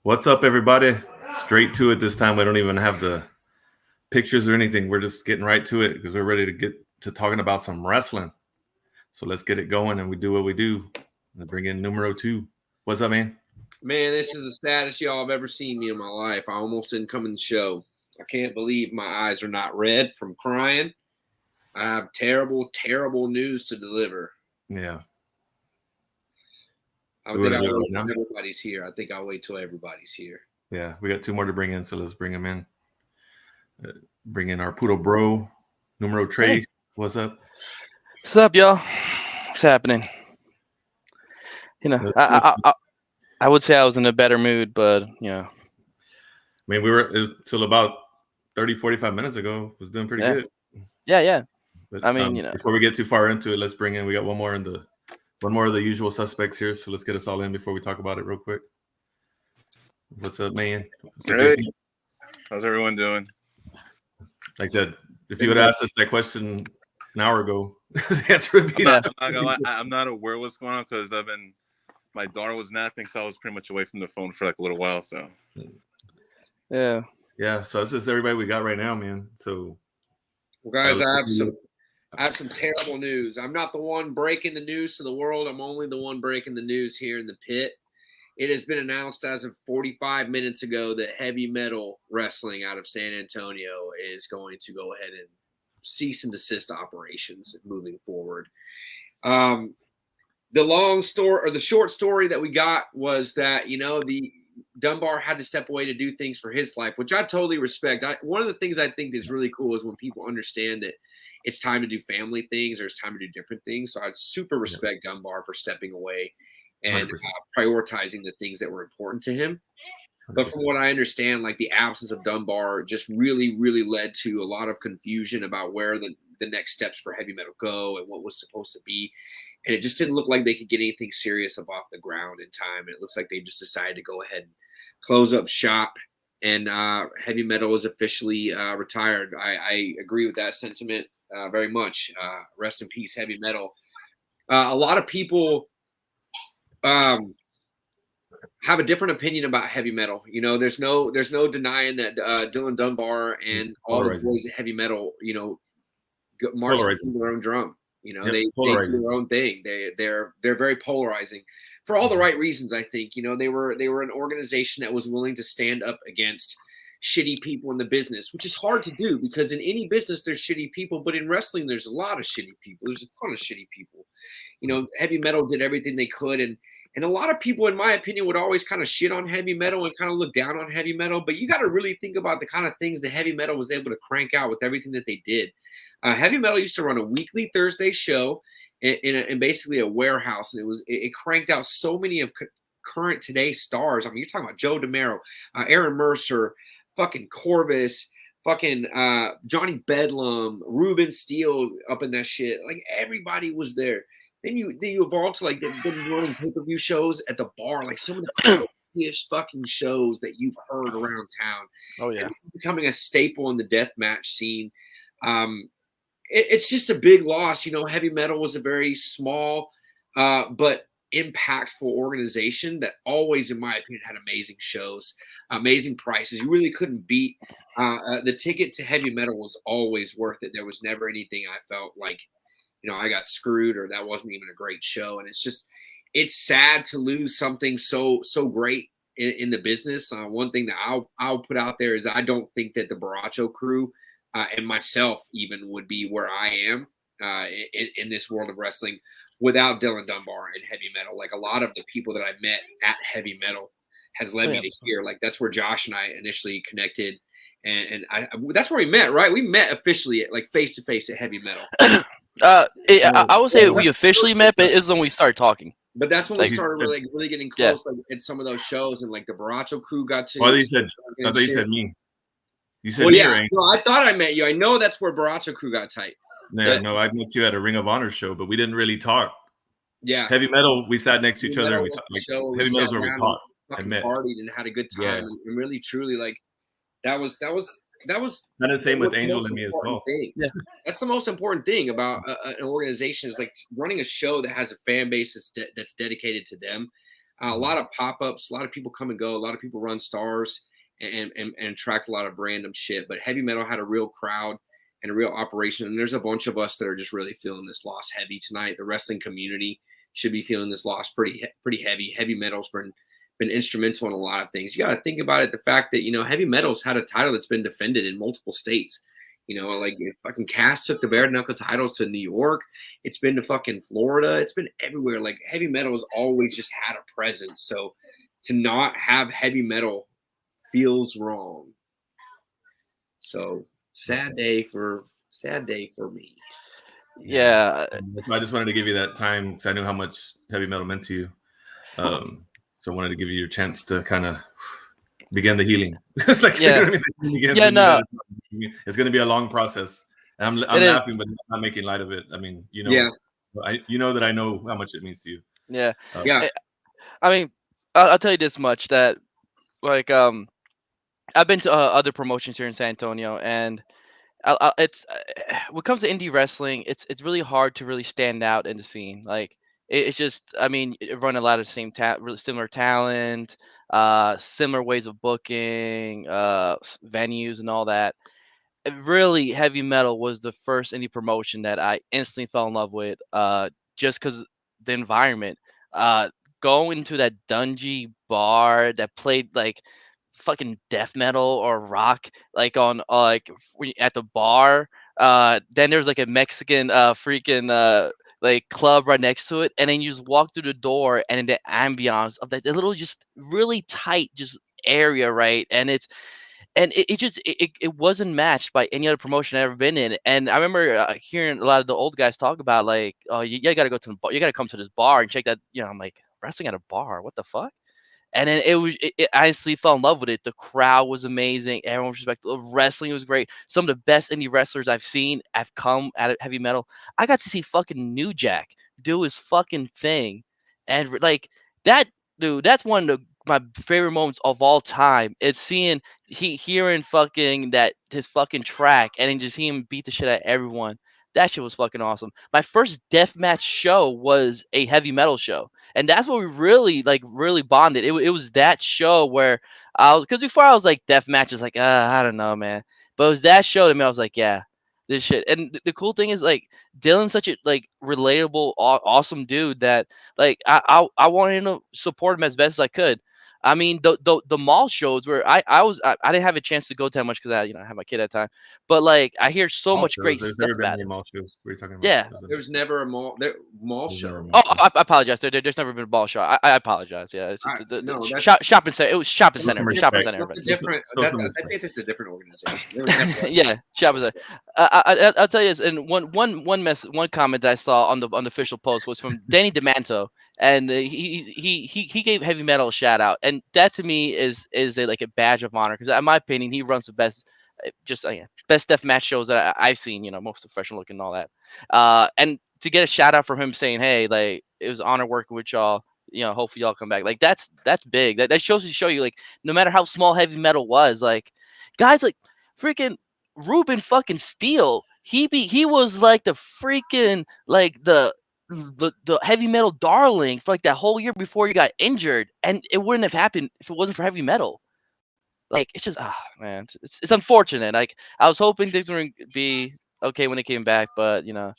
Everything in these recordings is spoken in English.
What's up, everybody? Straight to it this time. We don't even have the pictures or anything. We're just getting right to it because we're ready to get to talking about some wrestling. So let's get it going and we do what we do. Let's bring in numero 2. What's up, man? Man, this is the saddest y'all have ever seen me in my life. I almost didn't come in the show. I can't believe my eyes are not red from crying. I have terrible, terrible news to deliver. Yeah. I think I'll wait till everybody's here. I think I'll wait till everybody's here. Yeah, we got 2 more to bring in, so let's bring them in. Bring in our poodle bro, numero Trey. Hey. What's up? What's up, y'all? What's happening? You know, I would say I was in a better mood, but I mean, we were till about 30, 45 minutes ago. It was doing pretty good. Yeah. But, I mean, before we get too far into it, let's bring in. We got one more of the usual suspects here. So let's get us all in before we talk about it real quick. What's up, man? Hey, how's everyone doing? Like I said, if you would have asked us that question an hour ago, the answer would be I'm not aware of what's going on because my daughter was napping, so I was pretty much away from the phone for like a little while. So yeah. So this is everybody we got right now, man. So, well, guys, I have some terrible news. I'm not the one breaking the news to the world. I'm only the one breaking the news here in the pit. It has been announced as of 45 minutes ago that Heavy Metal Wrestling out of San Antonio is going to go ahead and cease and desist operations moving forward. The long story or the short story that we got was that, the Dunbar had to step away to do things for his life, which I totally respect. One of the things I think is really cool is when people understand that it's time to do family things or it's time to do different things. So I super respect Dunbar for stepping away and prioritizing the things that were important to him. 100%. But from what I understand, like the absence of Dunbar just really, really led to a lot of confusion about where the next steps for Heavy Metal go and what was supposed to be. And it just didn't look like they could get anything serious up off the ground in time. And it looks like they just decided to go ahead and close up shop. And Heavy Metal is officially retired. I agree with that sentiment very much. Rest in peace, Heavy Metal. A lot of people have a different opinion about Heavy Metal. There's no denying that Dylan Dunbar and all the boys at Heavy Metal, march to their own drum. They do their own thing. They're very polarizing for all the right reasons. I think they were an organization that was willing to stand up against shitty people in the business, which is hard to do because in any business there's shitty people, but in wrestling there's a lot of shitty people. There's a ton of shitty people. Heavy Metal did everything they could, and a lot of people, in my opinion, would always kind of shit on Heavy Metal and kind of look down on Heavy Metal. But you got to really think about the kind of things that Heavy Metal was able to crank out with everything that they did. Heavy Metal used to run a weekly Thursday show in basically a warehouse, and it cranked out so many of current today's stars. I mean, you're talking about Joe DeMero, Aaron Mercer, fucking Corvus, fucking Johnny Bedlam, Ruben Steele up in that shit. Like everybody was there. Then you evolved to like them running pay-per-view shows at the bar, like some of the craziest fucking shows that you've heard around town. Oh yeah, and becoming a staple in the deathmatch scene. It's just a big loss. Heavy Metal was a very small but impactful organization that always, in my opinion, had amazing shows, amazing prices. You really couldn't beat. The ticket to Heavy Metal was always worth it. There was never anything I felt like, I got screwed or that wasn't even a great show. And it's sad to lose something so great in the business. One thing that I'll put out there is I don't think that the Baracho crew and myself even would be where I am in this world of wrestling without Dylan Dunbar and Heavy Metal. Like a lot of the people that I met at Heavy Metal has led me to here. Like that's where Josh and I initially connected. And that's where we met, right? We met officially like face to face at Heavy Metal. I would say we officially met, but it's when we started talking. But that's when we started really getting close, like at some of those shows, and like the Baracho crew got to. Well, I thought you said me. You said me, yeah. Right? No, I thought I met you. I know that's where Baracho crew got tight. Yeah, no, I met you at a Ring of Honor show, but we didn't really talk. Yeah, Heavy Metal, we sat next to each other and we talked. Like, Heavy Metal's where we talked and met, partied and had a good time, and really truly like that was. And the same with Angel and me as well. Yeah, that's the most important thing about an organization is like running a show that has a fan base that's dedicated to them. A lot of pop-ups, a lot of people come and go, a lot of people run stars and attract a lot of random shit. But heavy metal had a real crowd and a real operation. And there's a bunch of us that are just really feeling this loss heavy tonight. The wrestling community should be feeling this loss pretty heavy. Heavy metal's been instrumental in a lot of things. You got to think about it. The fact that, heavy metal's had a title that's been defended in multiple states. Like fucking Cass took the bare knuckle titles to New York. It's been to fucking Florida. It's been everywhere. Like heavy metal has always just had a presence. So to not have heavy metal feels wrong. So sad day for me. Yeah. I just wanted to give you that time because I knew how much heavy metal meant to you. So I wanted to give you your chance to kind of begin the healing. It's like no. It's going to be a long process. And I'm laughing, but I'm not making light of it. I mean, that I know how much it means to you. Yeah. I mean, I'll tell you this much, that like I've been to other promotions here in San Antonio, and it's when it comes to indie wrestling, it's really hard to really stand out in the scene. Like it's just, I mean, it run a lot of the same really similar talent, similar ways of booking, venues and all that. Really, heavy metal was the first indie promotion that I instantly fell in love with, just because the environment. Going to that dungy bar that played like fucking death metal or rock, like on at the bar. Then there's like a Mexican freaking like club right next to it, and then you just walk through the door, and in the ambiance of that little just really tight just area, right? And it wasn't matched by any other promotion I've ever been in. And I remember hearing a lot of the old guys talk about like, oh, you got to go to the bar, you got to come to this bar and check that. I'm like, wrestling at a bar, what the fuck? And then I honestly fell in love with it. The crowd was amazing. Everyone was respectful. Wrestling was great. Some of the best indie wrestlers I've seen have come out of heavy metal. I got to see fucking New Jack do his fucking thing. And like that, dude, that's one of my favorite moments of all time. It's hearing fucking his fucking track, and then just seeing him beat the shit out of everyone. That shit was fucking awesome. My first deathmatch show was a heavy metal show, and that's what we really bonded. It was that show where because before I was like, deathmatch is like, I don't know, man. But it was that show to me. I was like, yeah, this shit. And the cool thing is like Dylan's such a like relatable, awesome dude that like I wanted to support him as best as I could. I mean, the mall shows where I didn't have a chance to go to that much because I had my kid at the time. But like I hear so much great stuff about it. Mall shows. What are you talking about? Yeah, there was never a mall show. Oh, I apologize. There's never been a ball show. I apologize. Yeah, shopping center. It was shopping center. Shopping center. That's a different. I think it's a different organization. Yeah, shopping center. I'll tell you this. And one comment that I saw on the official post was from Danny DeManto, and he gave heavy metal a shout out, and that to me is like a badge of honor, because in my opinion he runs the best. Best deathmatch shows that I've seen, most professional looking and all that. And to get a shout out from him saying, hey, like, it was an honor working with y'all, hopefully y'all come back. Like, that's big. That shows to show you, like, no matter how small heavy metal was, like, guys like freaking Ruben fucking Steele, he was like the freaking, like, the heavy metal darling for like that whole year before he got injured, and it wouldn't have happened if it wasn't for heavy metal. Like, it's just, man, it's unfortunate. Like, I was hoping things were gonna be okay when it came back, but it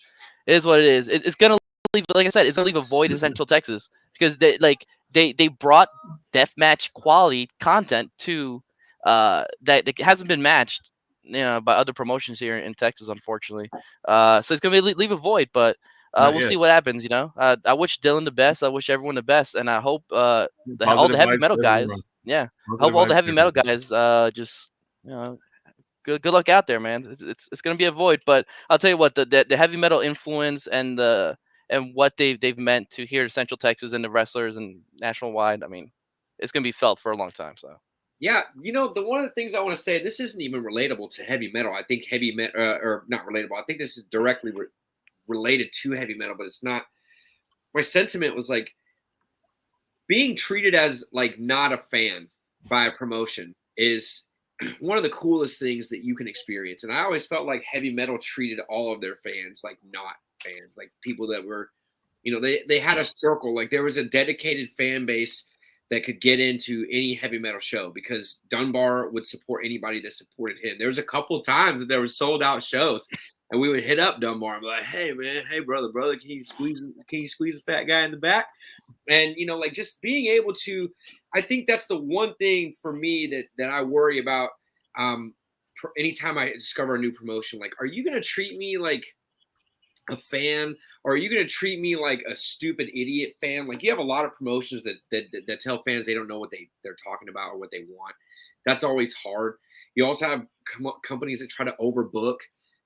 is what it is. It's gonna leave, like I said, it's gonna leave a void in Central Texas, because they brought deathmatch quality content to that hasn't been matched, by other promotions here in Texas, unfortunately. So it's gonna leave a void, but we'll see what happens. I wish Dylan the best. I wish everyone the best, and I hope all the heavy metal guys. Yeah, I hope all the heavy metal guys just good luck out there, man. It's gonna be a void, but I'll tell you what, the heavy metal influence and what they've meant to here in Central Texas and the wrestlers and national wide. I mean, it's gonna be felt for a long time. So yeah, the one of the things I want to say, this isn't even relatable to heavy metal. I think heavy metal or not relatable. I think this is directly related to heavy metal, but it's not. My sentiment was like, being treated as like not a fan by a promotion is one of the coolest things that you can experience. And I always felt like heavy metal treated all of their fans like not fans, like people that were You know, they had a circle, like there was a dedicated fan base that could get into any heavy metal show because Dunbar would support anybody that supported him. There was a couple of times that there were sold out shows, and we would hit up Dunbar and be like, "Hey man, hey brother, can you squeeze a fat guy in the back?" And you know, like just being able to, I think that's the one thing for me that I worry about. Anytime I discover a new promotion, like, are you gonna treat me like a fan, or are you going to treat me like a stupid idiot fan? Like, you have a lot of promotions that tell fans they don't know what they're talking about or what they want. That's always hard. You also have companies that try to overbook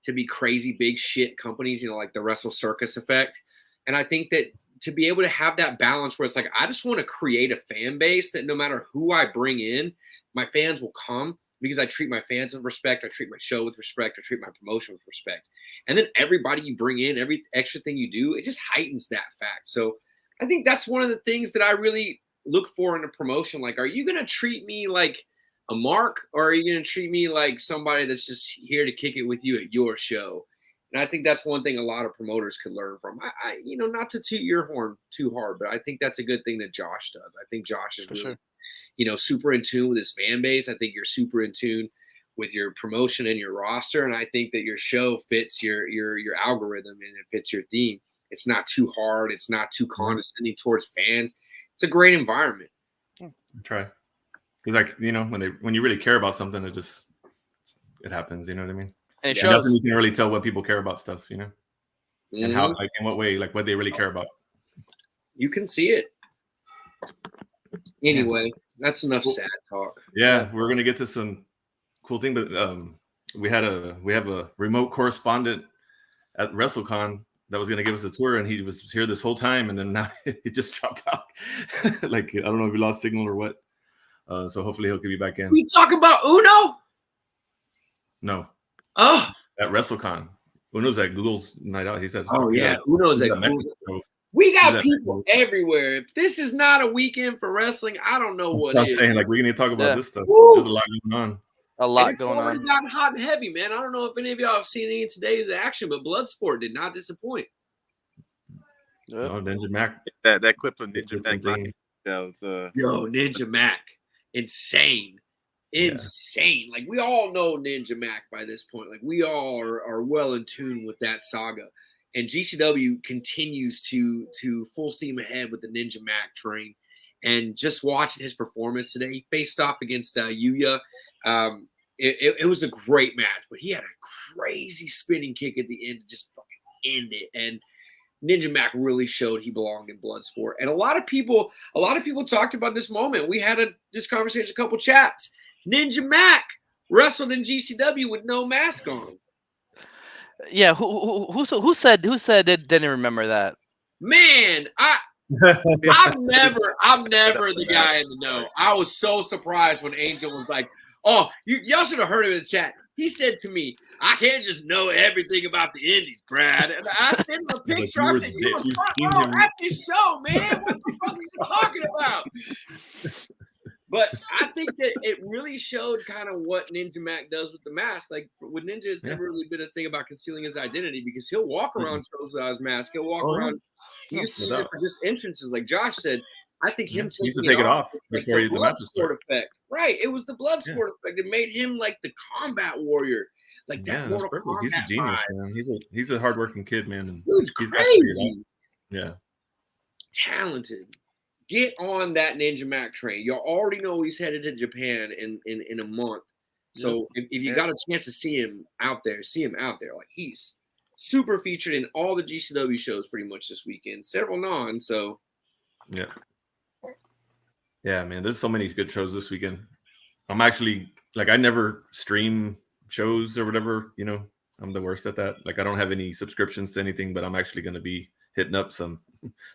to be crazy big shit companies, you know, like the Wrestle Circus effect. And I think that to be able to have that balance where it's like, I just want to create a fan base that no matter who I bring in, my fans will come because I treat my fans with respect. I treat my show with respect. I treat my promotion with respect. And then everybody you bring in, every extra thing you do, it just heightens that fact. So I think that's one of the things that I really look for in a promotion. Like, are you going to treat me like a mark, or are you going to treat me like somebody that's just here to kick it with you at your show? And I think that's one thing a lot of promoters could learn from. I you know, not to toot your horn too hard, but I think that's a good thing that Josh does. I think Josh is really, you know, super in tune with his fan base. I think you're super in tune with your promotion and your roster. And I think that your show fits your algorithm and it fits your theme. It's not too hard. It's not too condescending towards fans. It's a great environment. Try. Because, like, you know, when you really care about something, it happens, you know what I mean? And it shows. You can really tell what people care about stuff, you know? And how, like, in what way, like what they really care about. You can see it. Anyway, that's enough sad talk. Yeah, we're gonna get to some cool thing, but we have a remote correspondent at WrestleCon that was gonna give us a tour, and he was here this whole time, and then now he just dropped out. Like, I don't know if he lost signal or what. So hopefully he'll be back in. We talk about Uno? No. Oh, at WrestleCon. Uno's at Google's night out. He said. Oh yeah, Uno's at Google's. We got people everywhere. If this is not a weekend for wrestling, I don't know what I'm saying. Like, we're gonna talk about this stuff. Woo. There's a lot going on. It's already gotten hot and heavy, man. I don't know if any of y'all have seen any of today's action, but Bloodsport did not disappoint. Oh, Ninja Mac. That clip of Ninja Mac. Yo, Ninja Mac. Insane. Like, we all know Ninja Mac by this point. Like, we all are well in tune with that saga. And GCW continues to full steam ahead with the Ninja Mac train. And just watching his performance today, he faced off against Yuya. It was a great match, but he had a crazy spinning kick at the end to just fucking end it. And Ninja Mac really showed he belonged in Bloodsport. And a lot of people talked about this moment. We had this conversation, a couple chats. Ninja Mac wrestled in GCW with no mask on. Yeah, who said they didn't remember that? Man, I'm never the guy in the know. I was so surprised when Angel was like, "Oh, y'all should have heard him in the chat." He said to me, "I can't just know everything about the Indies, Brad." And I sent him a picture. I said, "You were front row at this show, man. What the fuck are you talking about?" But I think that it really showed kind of what Ninja Mac does with the mask. Like, with Ninja, it's never really been a thing about concealing his identity because he'll walk around shows without his mask. He'll walk around. He used to use it for just entrances, like Josh said. I think him taking it off like before the Bloodsport effect. Right. It was the Bloodsport effect. It made him like the combat warrior. Like that Mortal Kombat. He's a genius, man. He's a hardworking kid, man. And dude's crazy. Yeah. Talented. Get on that Ninja Mac train. Y'all already know he's headed to Japan in a month. So if you got a chance to see him out there. Like, he's super featured in all the GCW shows pretty much this weekend. Several non, so. Yeah, man. There's so many good shows this weekend. I'm actually, like, I never stream shows or whatever, you know. I'm the worst at that. Like, I don't have any subscriptions to anything, but I'm actually going to be hitting up some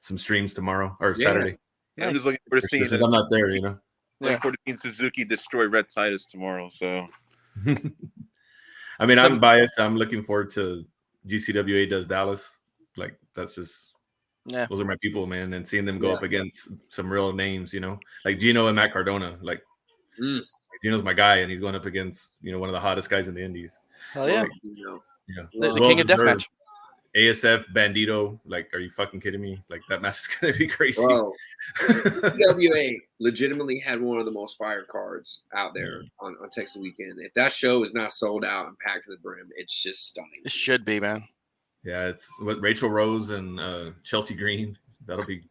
streams tomorw or Saturday. Yeah, I'm just looking for seeing. I'm not there, you know. Looking forward to seeing Suzuki destroy Red Titus tomorrow. So, I mean, I'm biased. I'm looking forward to GCWA does Dallas. Like, that's just those are my people, man. And seeing them go up against some real names, you know, like Gino and Matt Cardona. Like, Gino's my guy, and he's going up against one of the hottest guys in the Indies. Oh yeah, like, the King of Deathmatch. ASF Bandito. Like, are you fucking kidding me? Like, that match is gonna be crazy. Bro, WA legitimately had one of the most fire cards out there on Texas Weekend. If that show is not sold out and packed to the brim, it's just stunning. It should be, man. Yeah, it's what Rachel Rose and Chelsea Green. That'll be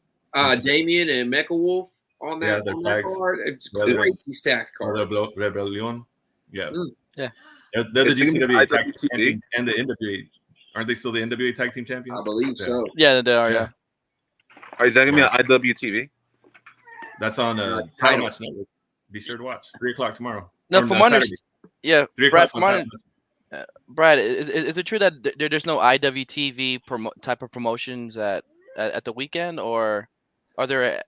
Damien and Mecha Wolf on that, their on tags. that card. It's crazy stacked card. Rebellion. Yeah. Yeah. They're the GCW tag team IWTV champions and the NWA. Aren't they still the NWA tag team champions? I believe so. Yeah, they are. Yeah. Is that gonna be on IWTV? That's on Title Match Network. Be sure to watch 3:00 tomorrow. No, from my yeah, 3 Brad. o'clock on Brad, is it true that there's no IWTV type of promotions at the weekend, or are there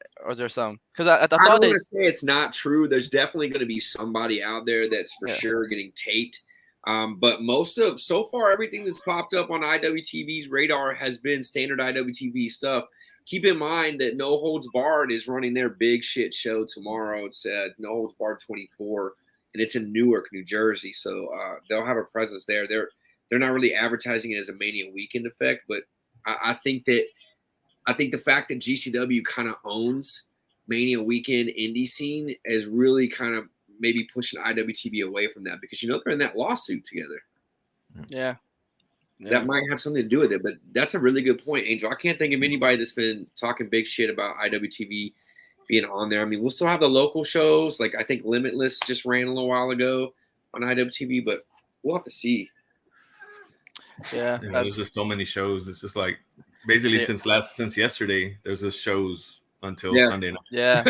some? Because I thought I don't want to say it's not true. There's definitely going to be somebody out there that's for sure getting taped. But so far, everything that's popped up on IWTV's radar has been standard IWTV stuff. Keep in mind that No Holds Barred is running their big shit show tomorrow. It's No Holds Barred 24, and it's in Newark, New Jersey. So they'll have a presence there. They're not really advertising it as a Mania Weekend effect, but I think the fact that GCW kind of owns Mania Weekend indie scene is really kind of maybe pushing IWTV away from that, because they're in that lawsuit together. Yeah. That might have something to do with it, but that's a really good point, Angel. I can't think of anybody that's been talking big shit about IWTV being on there. I mean, we'll still have the local shows. Like, I think Limitless just ran a little while ago on IWTV, but we'll have to see. Yeah. There's just so many shows. It's just like basically since yesterday, there's just shows until Sunday night. Yeah.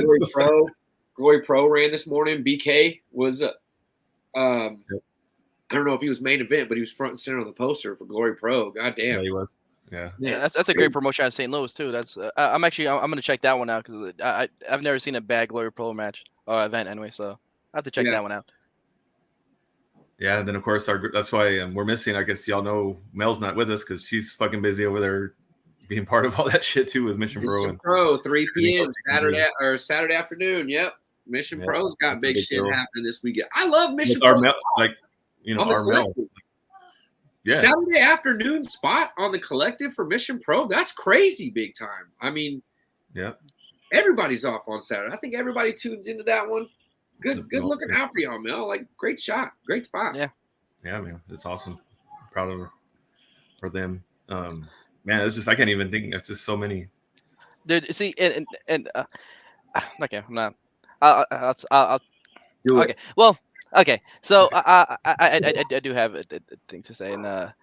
Glory Pro ran this morning. BK was I don't know if he was main event, but he was front and center on the poster for Glory Pro. God damn. Yeah, he was. Yeah. That's a great promotion out of St. Louis too. That's I'm gonna check that one out, because I've never seen a bad Glory Pro match or event anyway, so I have to check that one out. Yeah, and then of course that's why we're missing. I guess y'all know Mel's not with us because she's fucking busy over there being part of all that shit too with Mission Pro. Pro 3 p.m. Saturday afternoon. Yep, Mission Pro's got big shit happening this weekend. I love Mission Pro. Our Mel. Yeah. Saturday afternoon spot on the Collective for Mission Pro. That's crazy big time. I mean, everybody's off on Saturday. I think everybody tunes into that one. Good looking out for y'all, Mel. Like, great shot. Great spot. Yeah, man. It's awesome. I'm proud of her for them. Man, it's just, I can't even think. It's just so many. Dude, see, and okay, I'm not. I'll do it. Okay. Well, okay. So I do have a thing to say, and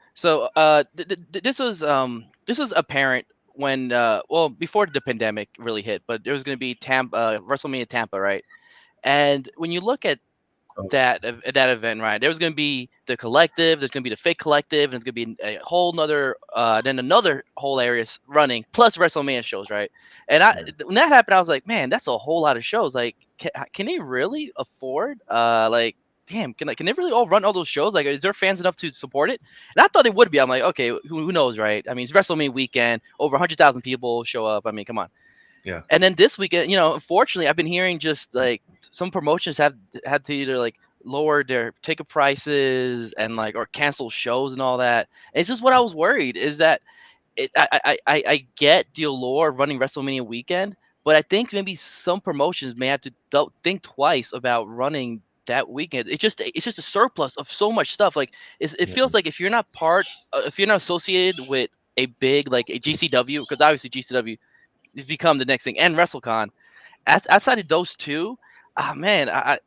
this was apparent when before the pandemic really hit, but there was going to be WrestleMania Tampa, right? And when you look at that event, right, there was going to be the Collective, there's going to be the Fake Collective, and there's going to be a whole nother then another whole area running, plus WrestleMania shows, right? And when that happened, I was like, man, that's a whole lot of shows. Like, can they really afford like, damn, can they really all run all those shows? Like, is there fans enough to support it? And I thought they would be. I'm like, okay, who knows, right? I mean, it's WrestleMania weekend, over 100,000 people show up. I mean, come on. Yeah. And then this weekend, unfortunately, I've been hearing just like some promotions have had to either like lower their ticket prices and like, or cancel shows and all that. And it's just what I was worried is that I get the allure of running WrestleMania weekend, but I think maybe some promotions may have to think twice about running that weekend. It's just a surplus of so much stuff. Like it feels like if you're not associated with a big, like a GCW, because obviously GCW has become the next thing, and WrestleCon, outside of those two, man, I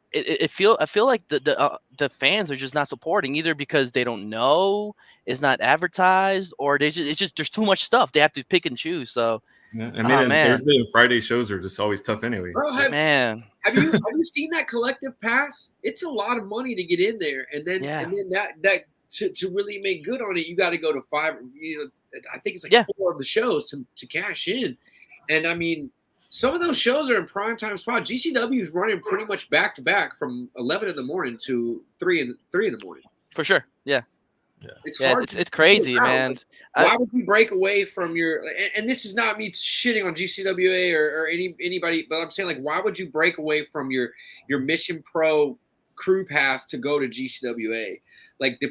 feel like the fans are just not supporting, either because they don't know, it's not advertised, or it's just there's too much stuff they have to pick and choose. So Thursday and Friday shows are just always tough anyway. Bro, have you seen that Collective pass? It's a lot of money to get in there, and then that to really make good on it, you got to go to 5. I think it's like 4 of the shows to cash in. And I mean, some of those shows are in prime time spot. GCW is running pretty much back to back from 11 in the morning to 3 in the morning. For sure, yeah. It's hard. It's crazy, man. Like, why would you break away from your? And this is not me shitting on GCWA or anybody, but I'm saying, like, why would you break away from your Mission Pro crew pass to go to GCWA? Like,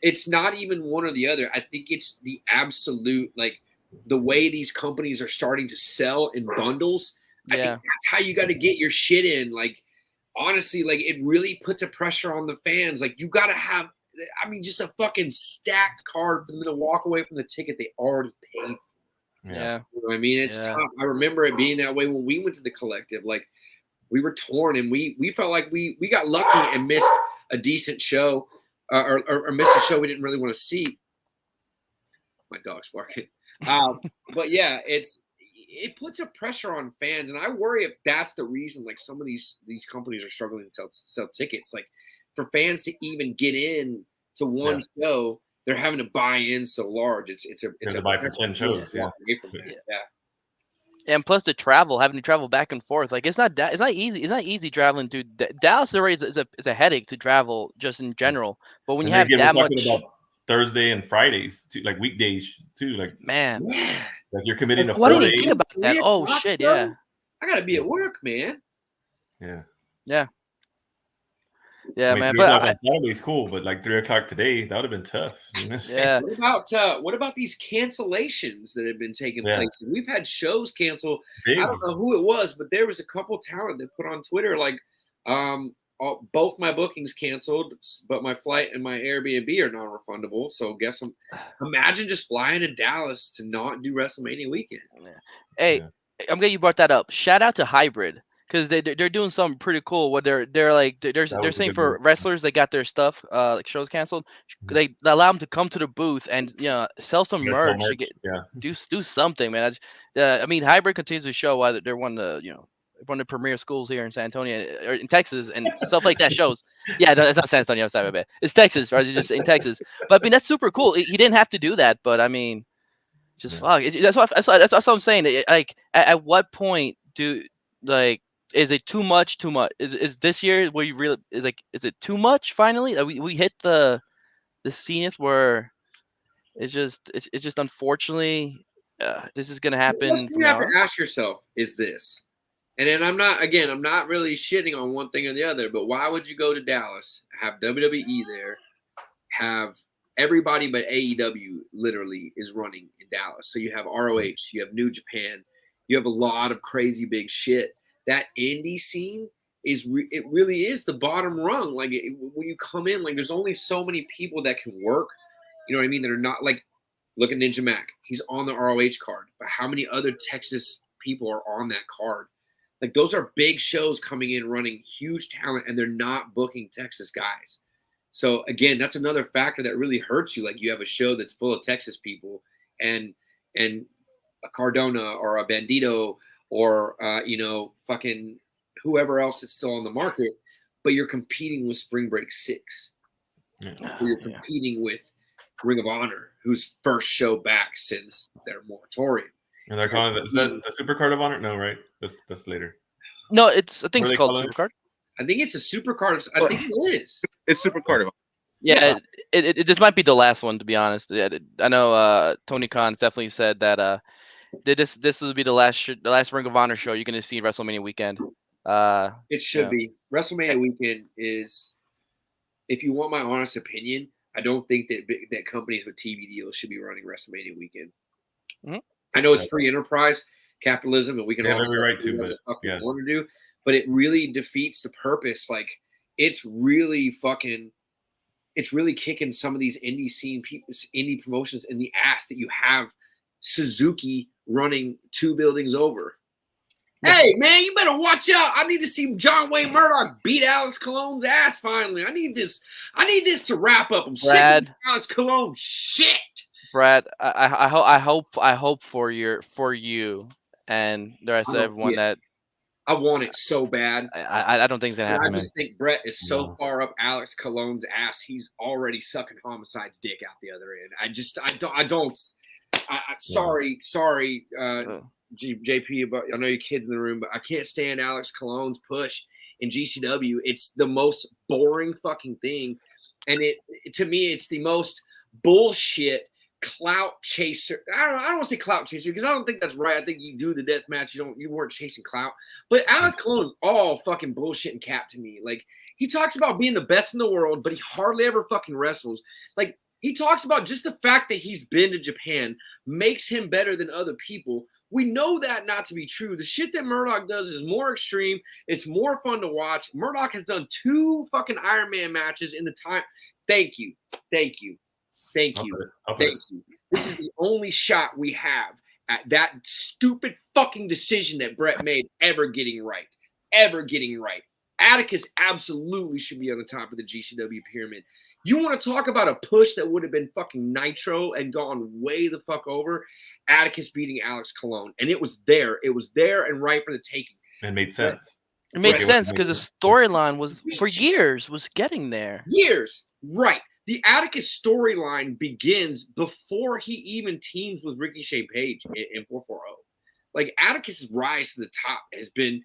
It's not even one or the other. I think it's the absolute, like, the way these companies are starting to sell in bundles. I think that's how you got to get your shit in. Like, honestly, like, it really puts a pressure on the fans. Like, you got to have, I mean, just a fucking stacked card for them to walk away from the ticket they already paid for. Yeah. You know what I mean? It's tough. I remember it being that way when we went to the collective. Like, we were torn, and we felt like we got lucky and missed a decent show, or missed a show we didn't really want to see. My dog's barking. But yeah, it puts a pressure on fans, and I worry if that's the reason. Like, some of these companies are struggling to sell tickets. Like, for fans to even get in to one show, they're having to buy in so large. It's a buy for 10 shows. Yeah. And plus the having to travel back and forth, like it's not easy. It's not easy traveling to Dallas. Already is a headache to travel just in general. But when you have that much, about Thursday and Fridays too, like weekdays too, like man, like you're committing to 4 days. What days. did you think about that? Oh shit, yeah. I gotta be at work, man. Yeah, I mean, man. 3 But o'clock on Saturday's cool, but like 3 o'clock today, that would have been tough. You know what I'm saying? What about these cancellations that have been taking place? We've had shows cancel. I don't know who it was, but there was a couple talent that put on Twitter like, both my bookings canceled, but my flight and my Airbnb are non-refundable. So imagine just flying to Dallas to not do WrestleMania weekend. Hey, I'm glad you brought that up. Shout out to Hybrid. Because they're doing something pretty cool. What they're saying for wrestlers that got their stuff like shows canceled, they allow them to come to the booth and sell some merch. Do something, man. I mean, Hybrid continues to show why they're one of the premier schools here in San Antonio or in Texas and stuff like that shows. Yeah, it's not San Antonio. Sorry, bad. It's Texas, right? It's just in Texas. But I mean, that's super cool. He didn't have to do that, but I mean, just fuck. That's what I'm saying. Like, at what point is it too much? Is this year where you really is it too much? Finally, we hit the zenith where it's just unfortunately this is gonna happen. What you have to ask yourself is this, and then I'm not really shitting on one thing or the other, but why would you go to Dallas, have WWE there, have everybody but AEW literally is running in Dallas, so you have ROH, you have New Japan, you have a lot of crazy big shit. That indie scene it really is the bottom rung. Like, when you come in, like, there's only so many people that can work. You know what I mean? That are not like, look at Ninja Mac. He's on the ROH card, but how many other Texas people are on that card? Like, those are big shows coming in, running huge talent, and they're not booking Texas guys. So again, that's another factor that really hurts you. Like, you have a show that's full of Texas people, and a Cardona or a Bandito or fucking whoever else is still on the market, but you're competing with Spring Break 6. Or you're competing with Ring of Honor, whose first show back since their moratorium. And they're calling it, is that the Super Card of Honor? No, right? That's later. No, I think it's called Super Card. I think it's a Super Card. I think it is. It's Super Card of Honor. Yeah, it this might be the last one, to be honest. I know Tony Khan definitely said that this will be the last Ring of Honor show you're going to see WrestleMania weekend. It should be. WrestleMania weekend is, if you want my honest opinion, I don't think that companies with TV deals should be running WrestleMania weekend. Mm-hmm. I know it's free enterprise capitalism, and we can all every right to, what the fuck we want to do, but it really defeats the purpose. Like, it's really kicking some of these indie promotions in the ass that you have Suzuki running 2 buildings over. Hey, man, you better watch out. I need to see John Wayne Murdoch beat Alex Cologne's ass finally. I need this to wrap up. I'm sick of Alex Cologne's shit. Brad, I hope for you and the rest of everyone that I want it so bad. I don't think it's gonna happen. I just think Brett is so far up Alex Cologne's ass. He's already sucking Homicide's dick out the other end. Sorry, JP, but I know your kids in the room, but I can't stand Alex Cologne's push in GCW. It's the most boring fucking thing, and to me, it's the most bullshit clout chaser. I don't want to say clout chaser because I don't think that's right. I think you do the death match. You weren't chasing clout, but Alex Cologne is all fucking bullshit and cap to me. Like, he talks about being the best in the world, but he hardly ever fucking wrestles. Like, He talks about just the fact that he's been to Japan makes him better than other people. We know that not to be true. The shit that Murdoch does is more extreme. It's more fun to watch. Murdoch has done 2 fucking Iron Man matches in the time. Thank you. Thank you. Thank you. Thank you. This is the only shot we have at that stupid fucking decision that Brett made ever getting right. Ever getting right. Atticus absolutely should be on the top of the GCW pyramid. You want to talk about a push that would have been fucking nitro and gone way the fuck over? Atticus beating Alex Colon. And it was there. It was there and right for the taking. It made sense. It made sense because the storyline was, for years, was getting there. Years. Right. The Atticus storyline begins before he even teams with Ricky Shane Page in 440. Like, Atticus's rise to the top has been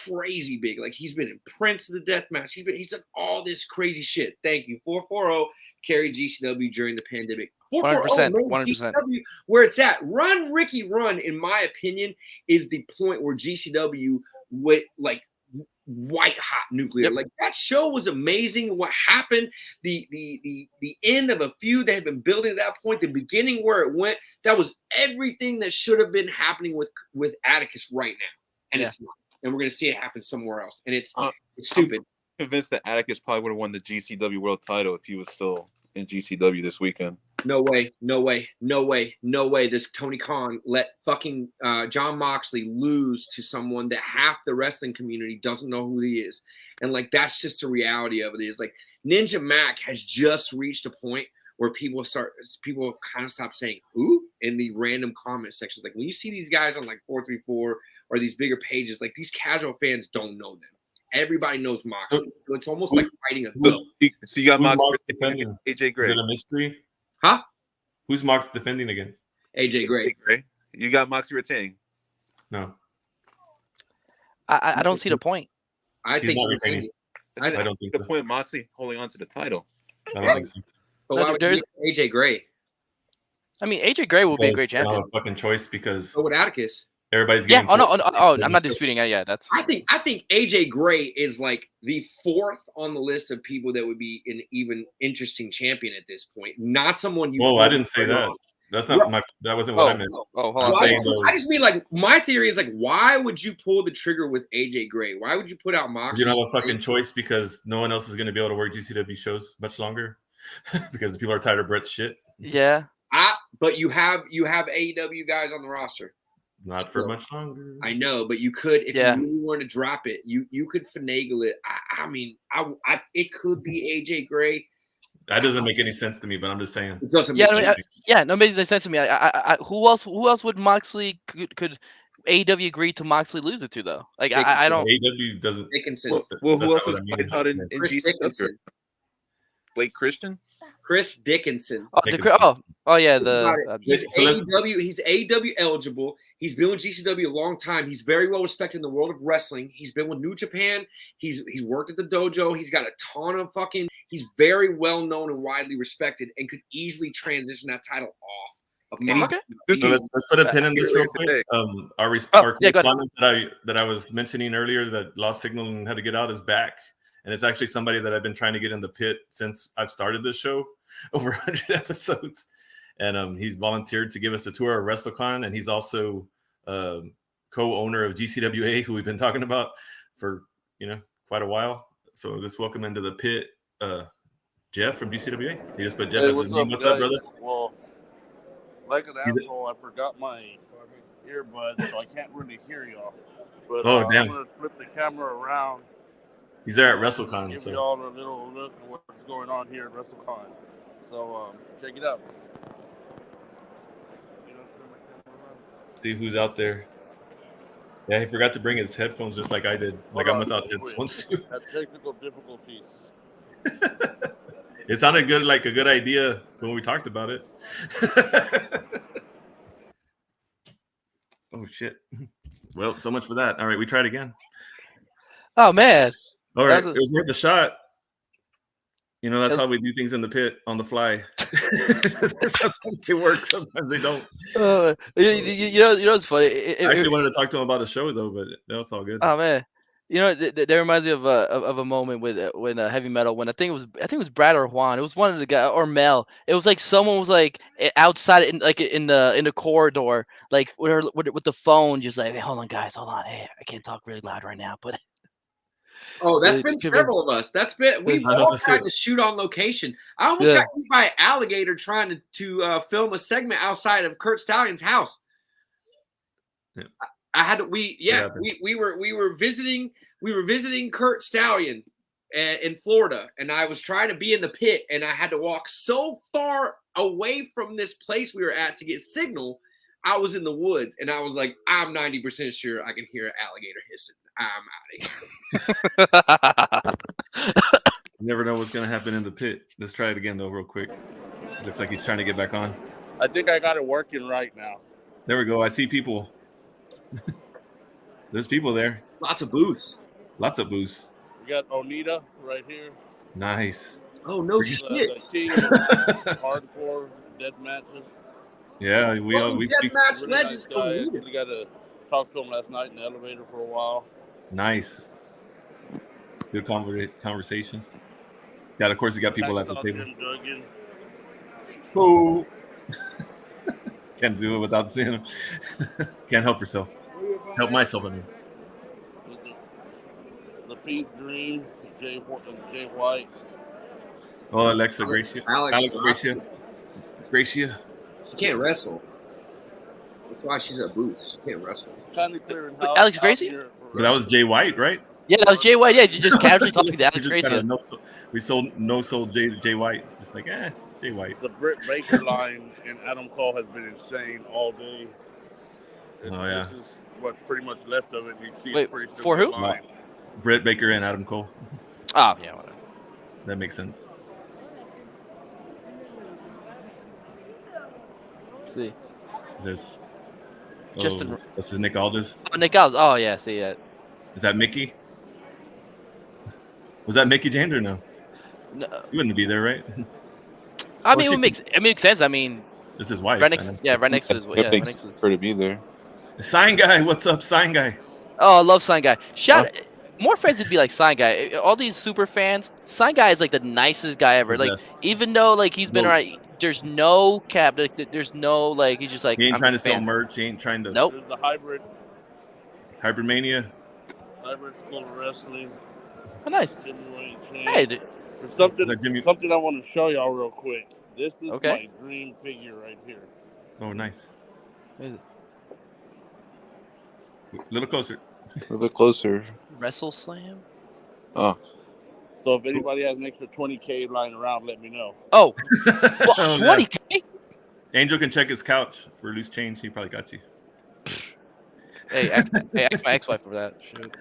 crazy big. Like, he's been in Prince of the Deathmatch. He's done all this crazy shit. Thank you. 440 carried GCW during the pandemic. 100%. 100%. GCW where it's at. Run, Ricky, run, in my opinion, is the point where GCW went like white hot nuclear. Yep. Like, that show was amazing. What happened, the end of a feud that had been building at that point, the beginning where it went, that was everything that should have been happening with Atticus right now. And it's not. And we're going to see it happen somewhere else. And it's stupid. I'm convinced that Atticus probably would have won the GCW world title if he was still in GCW this weekend. No way, no way, no way, no way. This Tony Khan let fucking Jon Moxley lose to someone that half the wrestling community doesn't know who he is. And, like, that's just the reality of it. Is like Ninja Mac has just reached a point where people kind of stop saying who in the random comment sections. Like, when you see these guys on like 434 or these bigger pages, like, these casual fans don't know them. Everybody knows Moxley. So it's almost like fighting a ghost. So you got Mox defending AJ Gray. Is it a mystery? Huh? Who's Mox defending against? AJ Gray. You got Moxie retaining. No. I don't see the point. I think not retaining. I don't think the so. point of Moxie holding on to the title. I don't think so. But why would you get AJ Gray? I mean, AJ Gray will be a great They don't champion. have a fucking choice because So would Atticus. everybody's Yeah. getting. I'm not disputing it. Yeah, that's. I think AJ Gray is like the 4th on the list of people that would be an even interesting champion at this point. Not someone you. Whoa, I didn't say that. That's not my. That wasn't what I meant. Hold I'm on. saying I just mean, like, my theory is like, why would you pull the trigger with AJ Gray? Why would you put out Moxley? You don't have a fucking choice because no one else is going to be able to work GCW shows much longer because people are tired of Brett's shit. Yeah. But you have AEW guys on the roster. Not for much longer. I know, but you could, if you really wanted to drop it, you could finagle it. I mean, it could be AJ Gray. That doesn't make any sense to me, but I'm just saying. It doesn't. Yeah, no, makes no sense to me. Who else would Moxley could AEW agree to Moxley lose it to though? Like I don't. AEW doesn't. Dickinson. Well, who else was played out in Chris GCW? Dickinson. Blake Christian? Chris Dickinson. Yeah. He's AEW eligible. He's been with GCW a long time. He's very well respected in the world of wrestling. He's been with New Japan. He's worked at the dojo. He's got a ton of fucking. He's very well known and widely respected, and could easily transition that title off of Moxley. Okay. So let's put a pin in this real quick. Our comment that I was mentioning earlier that Lost Signal had to get out is back. And it's actually somebody that I've been trying to get in the pit since I've started this show, over 100 episodes. And he's volunteered to give us a tour of WrestleCon. And he's also co-owner of GCWA, who we've been talking about for, quite a while. So let's welcome into the pit, Jeff from GCWA. He just put Jeff as his name. What's up, brother? Well, like an asshole, I forgot my earbuds, so I can't really hear y'all. But damn. I'm going to flip the camera around. He's there at WrestleCon. Give y'all a little look at what's going on here at WrestleCon. So check it out. See who's out there. Yeah, he forgot to bring his headphones just like I did. Like I'm without headphones. Had technical difficulties. It sounded good, like a good idea when we talked about it. Oh shit. Well, so much for that. All right, we tried again. Oh man. All right, it was worth the shot. That's how we do things in the pit on the fly. Sometimes they work, sometimes they don't. You know what's funny? I actually wanted to talk to him about a show though, but that's all good. Oh man, You know, that reminds me of a moment with when heavy metal, when I think it was Brad or Juan. It was one of the guys, or Mel. It was like someone was like outside in the corridor, like with the phone, just like, hey, hold on guys, hold on, hey, I can't talk really loud right now, but Oh, that's it been could have several of us. That's been we've I was all gonna tried say, to shoot on location. I almost Yeah. got eaten by an alligator trying to film a segment outside of Kurt Stallion's house. Yeah. I had to, Yeah. we were visiting Kurt Stallion in Florida, and I was trying to be in the pit, and I had to walk so far away from this place we were at to get signal. I was in the woods, and I was like, I'm 90% sure I can hear an alligator hissing. I'm out of here. You never know what's gonna happen in the pit. Let's try it again though, real quick. Looks like he's trying to get back on. I think I got it working right now. There we go. I see people. There's people there. Lots of booths. Lots of booths. We got Onita right here. Nice. Oh no The shit! king of hardcore death matches. Yeah, we speak. Match Really legend. nice guy. Actually got to talk to him last night in the elevator for a while. Nice. Good conversation. Yeah, of course you got people at the table. Oh. Can't do it without seeing him. Can't help yourself. Help myself, I mean. The Pink Dream, Jay White. Oh, Alexa Gracia. Alex Gracia. Gracia. She can't wrestle. That's why she's at booth. She can't wrestle. Kind of clearing house. Alex Gracie? But that was Jay White, right? Yeah, that was Jay White. Yeah, you just casually talking to Alex Gracie. We sold Jay White. Just like, Jay White. The Britt Baker line and Adam Cole has been insane all day. Oh, yeah. This is what's pretty much left of it. You see Wait, it's pretty for who? line. Britt Baker and Adam Cole. Oh, yeah, whatever. That makes sense. Let's see. There's Justin. This is Nick Aldis. Oh, Nick Aldis. Oh, yeah, see that. Is that Mickey? Was that Mickey James or no? No. She wouldn't be there, right? I mean, it makes sense. I mean, this is wife. Right next to his. Yeah, right next to his. For to be there. Sign guy, what's up, sign guy? Oh, I love Sign Guy. More fans would be like Sign Guy. All these super fans, Sign Guy is like the nicest guy ever. Like, even though like he's been around, there's no cap. There's no like he's just like. He ain't trying to sell merch. He ain't trying to. Nope. There's the hybrid Mania. Hybrid School of Wrestling. Oh, nice. Hey, there's something I want to show y'all real quick. This is my dream figure right here. Oh, nice. Where is it? A little closer. A little bit closer. Wrestle Slam. Oh. So if anybody has an extra 20K lying around, let me know. Oh, 20K. Angel can check his couch for loose change. He probably got you. Hey, ask my ex-wife for that. Shoot.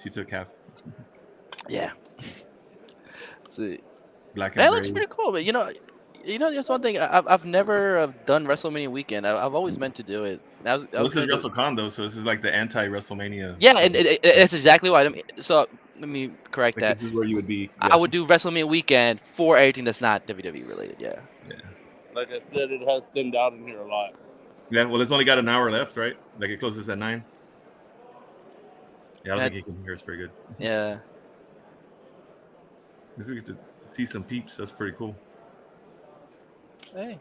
She took half. Yeah. Let's see. Black and that looks pretty cool, but you know, there's one thing I've never done WrestleMania weekend. I've always meant to do it. This is WrestleCon though, so this is like the anti-WrestleMania. Yeah, and that's exactly why. So let me correct that. This is where you would be. Yeah. I would do WrestleMania weekend for everything that's not WWE related. Yeah. Like I said, it has thinned out in here a lot. Yeah, well, it's only got an hour left, right? Like it closes at 9. Yeah, I don't think you can hear us very good. Yeah. Because we get to see some peeps. That's pretty cool. Hey.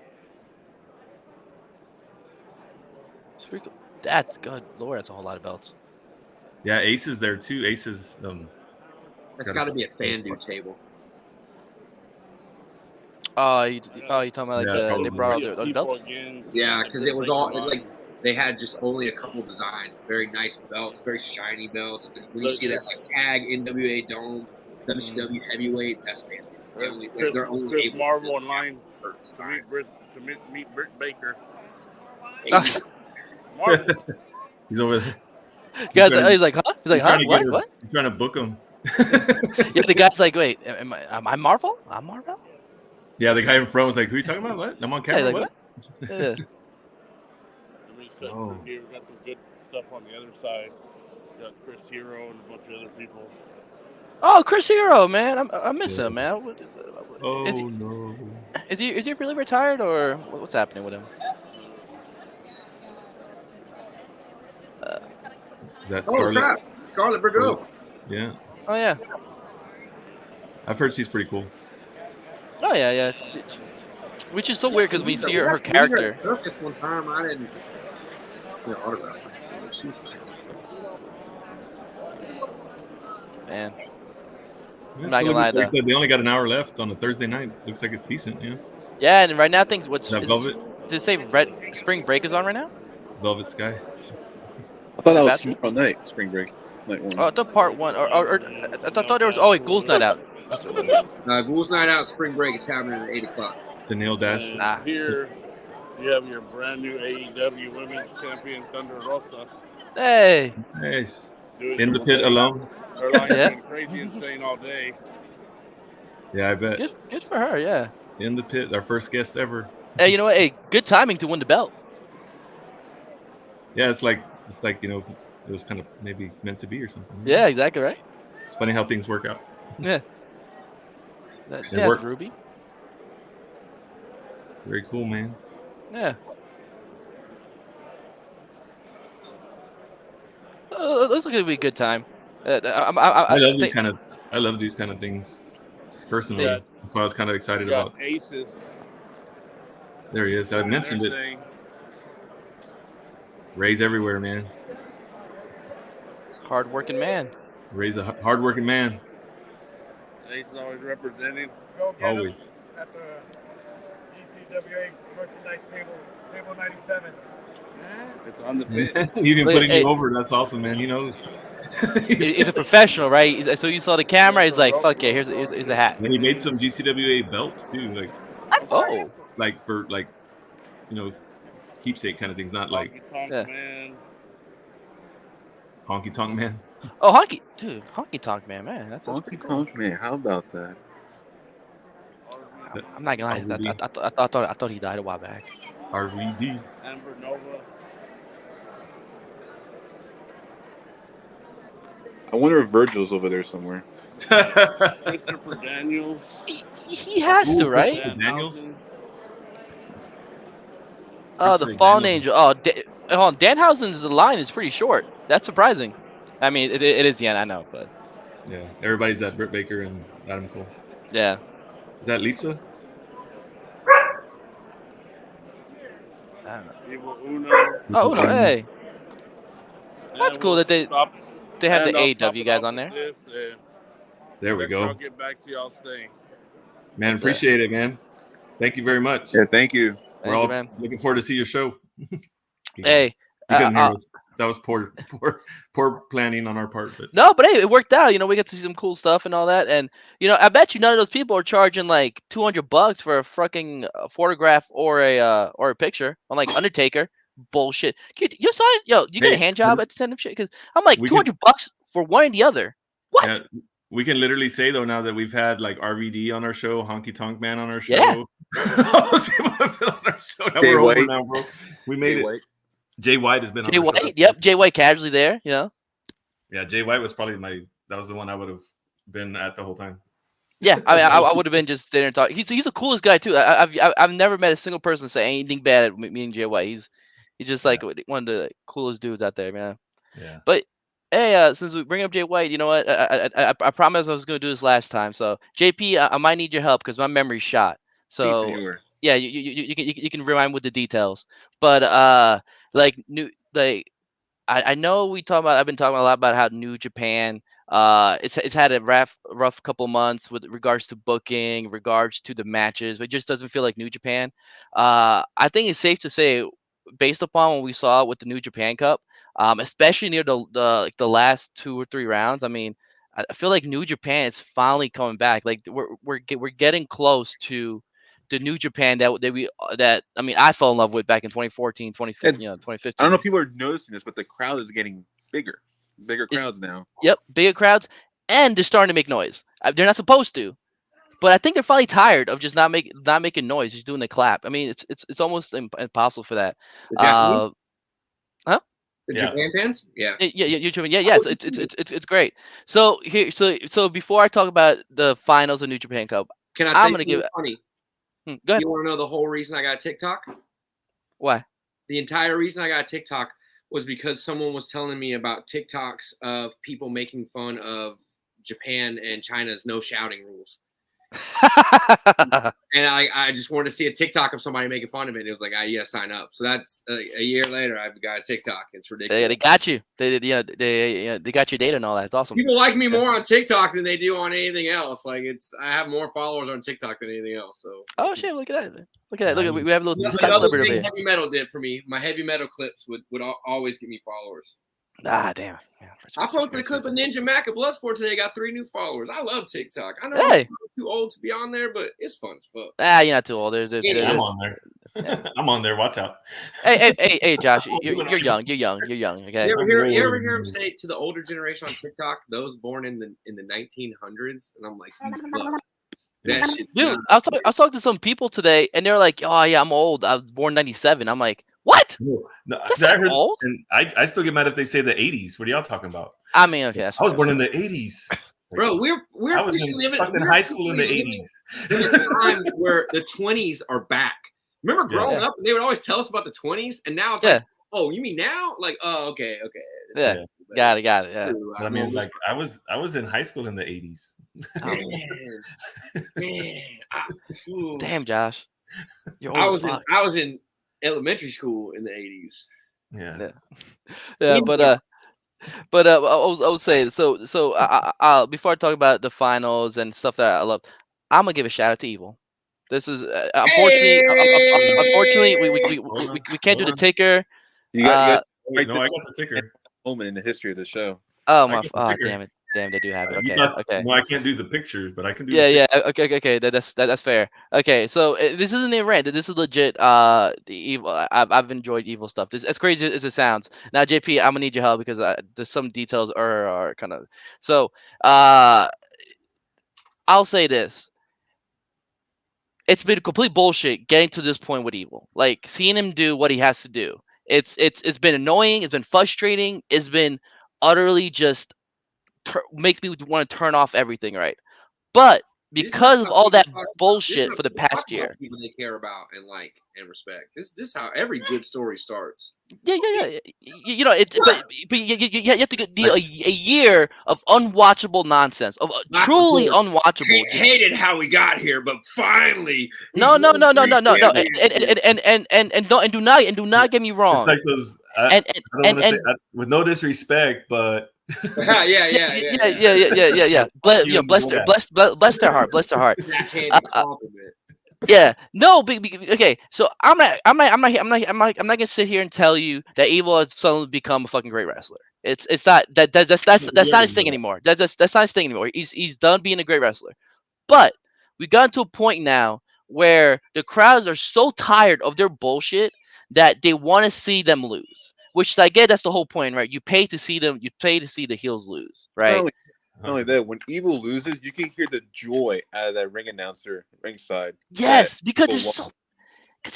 It's pretty cool. That's good. Lord, that's a whole lot of belts. Yeah, Ace is there too. Ace is. That's got to be a fan-do table. Oh, you talking about like they brought out the belts? Yeah, because it was all like they had just only a couple designs. Very nice belts, very shiny belts. When you see that like tag NWA Dome, WCW Heavyweight, that's fantastic. They're only Chris Marvel online to meet Britt Baker. Marvel. He's over there. He's like, huh? He's like, huh? What? He's trying to book him. Yeah, the guy's like, wait, am I Marvel? I'm Marvel? Yeah, the guy in front was like, who are you talking about? What? I'm on camera. Yeah, like, what? Yeah. Here we got some good stuff on the other side. We got Chris Hero and a bunch of other people. Oh, Chris Hero, man, I miss him, man. Oh no. Is he really retired or what's happening with him? that Scarlett? Scarlett? Scarlett Bordeaux. Yeah. Oh yeah. I've heard she's pretty cool. Oh yeah. Which is so weird because when you see her character. Circus one time, I didn't autograph her. Man. Yeah, I'm not gonna lie though. Said they only got an hour left on a Thursday night. Looks like it's decent, yeah. Yeah, and right now things Velvet? Did it say Spring Break is on right now? Velvet Sky. I thought that was tomorrow night, Spring Break, night 1. Oh, I thought part 1, or I thought there was. Oh wait, Ghouls Night Out. That's what it was. Ghouls Night Out, Spring Break is happening at 8 o'clock. Tennille Dash. And here you have your brand new AEW Women's Champion Thunder Rosa. Hey. Nice. In the pit alone. Her line's been crazy insane all day. Yeah, I bet. Good for her, yeah. In the pit, our first guest ever. Hey, you know what? Hey, good timing to win the belt. Yeah, it's like it was kind of maybe meant to be or something. Yeah, exactly right. It's funny how things work out. Yeah. That's Ruby. Very cool, man. Yeah. Looks like it'll be a good time. I love these kind of things. Personally, that's what I was kind of excited about. Aces. There he is. I mentioned it. Ray's everywhere, man. Hard-working man. Ray's a hard-working man. Ace is always representing. Go get Always. him at the GCWA merchandise table 97. It's on the pit. He's been putting you over. That's awesome, man. He knows. He's a professional, right? So you saw the camera. He's like, "Fuck yeah, here's a hat." And he made some GCWA belts too, like. Oh. Like for keepsake kind of things, not like. Honky Tonk Man. Oh, Honky Tonk Man, that's Honky Tonk Man. How about that? I'm not gonna lie. I thought he died a while back. RVD. Amber Nova. I wonder if Virgil's over there somewhere. Christopher Daniels. He has to, right? Daniels. Oh, the Fallen Angel. Oh, Danhausen's line is pretty short. That's surprising. I mean, it is the end, I know, but. Yeah, everybody's at Britt Baker and Adam Cole. Yeah. Is that Lisa? I don't know. Uno. Oh, Uno, hey. That's cool that they have the AEW guys on there. There we go. I'll get back to y'all staying. Man, appreciate it, man. Thank you very much. Yeah, thank you. We're all looking forward to see your show. Hey. That was poor planning on our part. But. No, but hey, it worked out. We got to see some cool stuff and all that. And, I bet you none of those people are charging like $200 for a fucking photograph or a picture on like Undertaker. Bullshit. You saw it? Yo, you get a hand job at the end of shit? Because I'm like $200 for one and the other. What? Yeah, we can literally say though now that we've had like RVD on our show, Honky Tonk Man on our show. Yeah. We're over now, bro. We made it. Jay White has been on. Jay White, yep. Jay White casually there, Yeah, Jay White was probably that was the one I would have been at the whole time. Yeah, I would have been just there and talking. He's the coolest guy too. I've never met a single person say anything bad at me and Jay White. He's just like one of the coolest dudes out there, man. Yeah. But hey, since we bring up Jay White, you know what? I promised I was going to do this last time. So JP, I might need your help because my memory's shot. So yeah, you can remind me with the details. But I know I've been talking a lot about how New Japan it's had a rough couple months with regards to booking, regards to the matches. It just doesn't feel like New Japan. I think it's safe to say, based upon what we saw with the New Japan Cup, especially near the last 2 or 3 rounds. I mean, I feel like New Japan is finally coming back. Like we're getting close to the New Japan that I fell in love with back in 2014, 2015. 2015. I don't know if people are noticing this, but the crowd is getting bigger crowds now. Yep, bigger crowds, and they're starting to make noise. They're not supposed to, but I think they're finally tired of just not making noise, just doing the clap. I mean, it's almost impossible for that. Huh? The Japan fans? Yeah. Yes, it's great. So before I talk about the finals of New Japan Cup, I'm gonna give it funny. Go ahead. You want to know the whole reason I got TikTok? Why? The entire reason I got TikTok was because someone was telling me about TikToks of people making fun of Japan and China's no shouting rules. And I just wanted to see a TikTok of somebody making fun of it. It was like, yeah, sign up. So that's a year later, I've got a TikTok. It's ridiculous. They got you. They got your data and all that. It's awesome. People like me more on TikTok than they do on anything else. Like I have more followers on TikTok than anything else. So. Oh shit! Look at that. Look at that. Look at we have a little TikTok celebrity over here. Heavy metal did for me. My heavy metal clips would always get me followers. Ah, damn. Yeah, I posted a clip of Ninja Mac at Bloodsport today. Got 3 new followers. I love TikTok. I know I'm too old to be on there, but it's fun as fuck. You're not too old. I'm on there. Yeah. I'm on there. Watch out. Hey, Josh. You're young. You're young. Okay. You ever hear him say to the older generation on TikTok, those born in the 1900s? And I'm like, that shit. Dude, I was talking to some people today, and they're like, "Oh yeah, I'm old. I was born '97." I'm like, "What? No, that's not old." And I still get mad if they say the '80s. What are y'all talking about? I mean, okay, I was born in the '80s. Bro, I was in high school in the '80s. In a time where the 20s are back. Remember growing up, they would always tell us about the 20s, and now it's like, oh, you mean now? Like, oh, okay. Yeah. Got it. Yeah. But I mean, like, I was in high school in the '80s. Oh, man. Damn, Josh. I was in elementary school in the 80s. Yeah. But I was saying, so before I talk about the finals and stuff that I love, I'm gonna give a shout out to Evil. This is unfortunately we can't do the ticker. You got I got the ticker. Moment in the history of the show. Oh my! Oh damn it! Damn, they do have it. Okay. No, I can't do the pictures, but I can do. Yeah. Okay. That's fair. Okay, so this isn't a rant. This is legit. The Evil. I've enjoyed Evil stuff. This as crazy as it sounds. Now, JP, I'm gonna need your help because there's some details are kind of. So, I'll say this. It's been complete bullshit getting to this point with Evil. Like seeing him do what he has to do. It's been annoying. It's been frustrating. It's been utterly just makes me want to turn off everything, right? But because of all that bullshit for the past year, people they care about and like and respect. This is how every good story starts. Yeah. You know, but you have to deal a year of unwatchable nonsense, of truly unwatchable. Hated how we got here, but finally. No. And do not get me wrong. It's like those. With no disrespect, but. Yeah. Bless their heart. Yeah. No. Okay. So I'm not gonna sit here and tell you that Evil has suddenly become a fucking great wrestler. It's not that's not his thing anymore. That's not his thing anymore. He's done being a great wrestler. But we got to a point now where the crowds are so tired of their bullshit that they want to see them lose. Which I get, that's the whole point, right? You pay to see them. You pay to see the heels lose, right? Not only that, when Evil loses, you can hear the joy out of that ring announcer ringside. Yes, because it's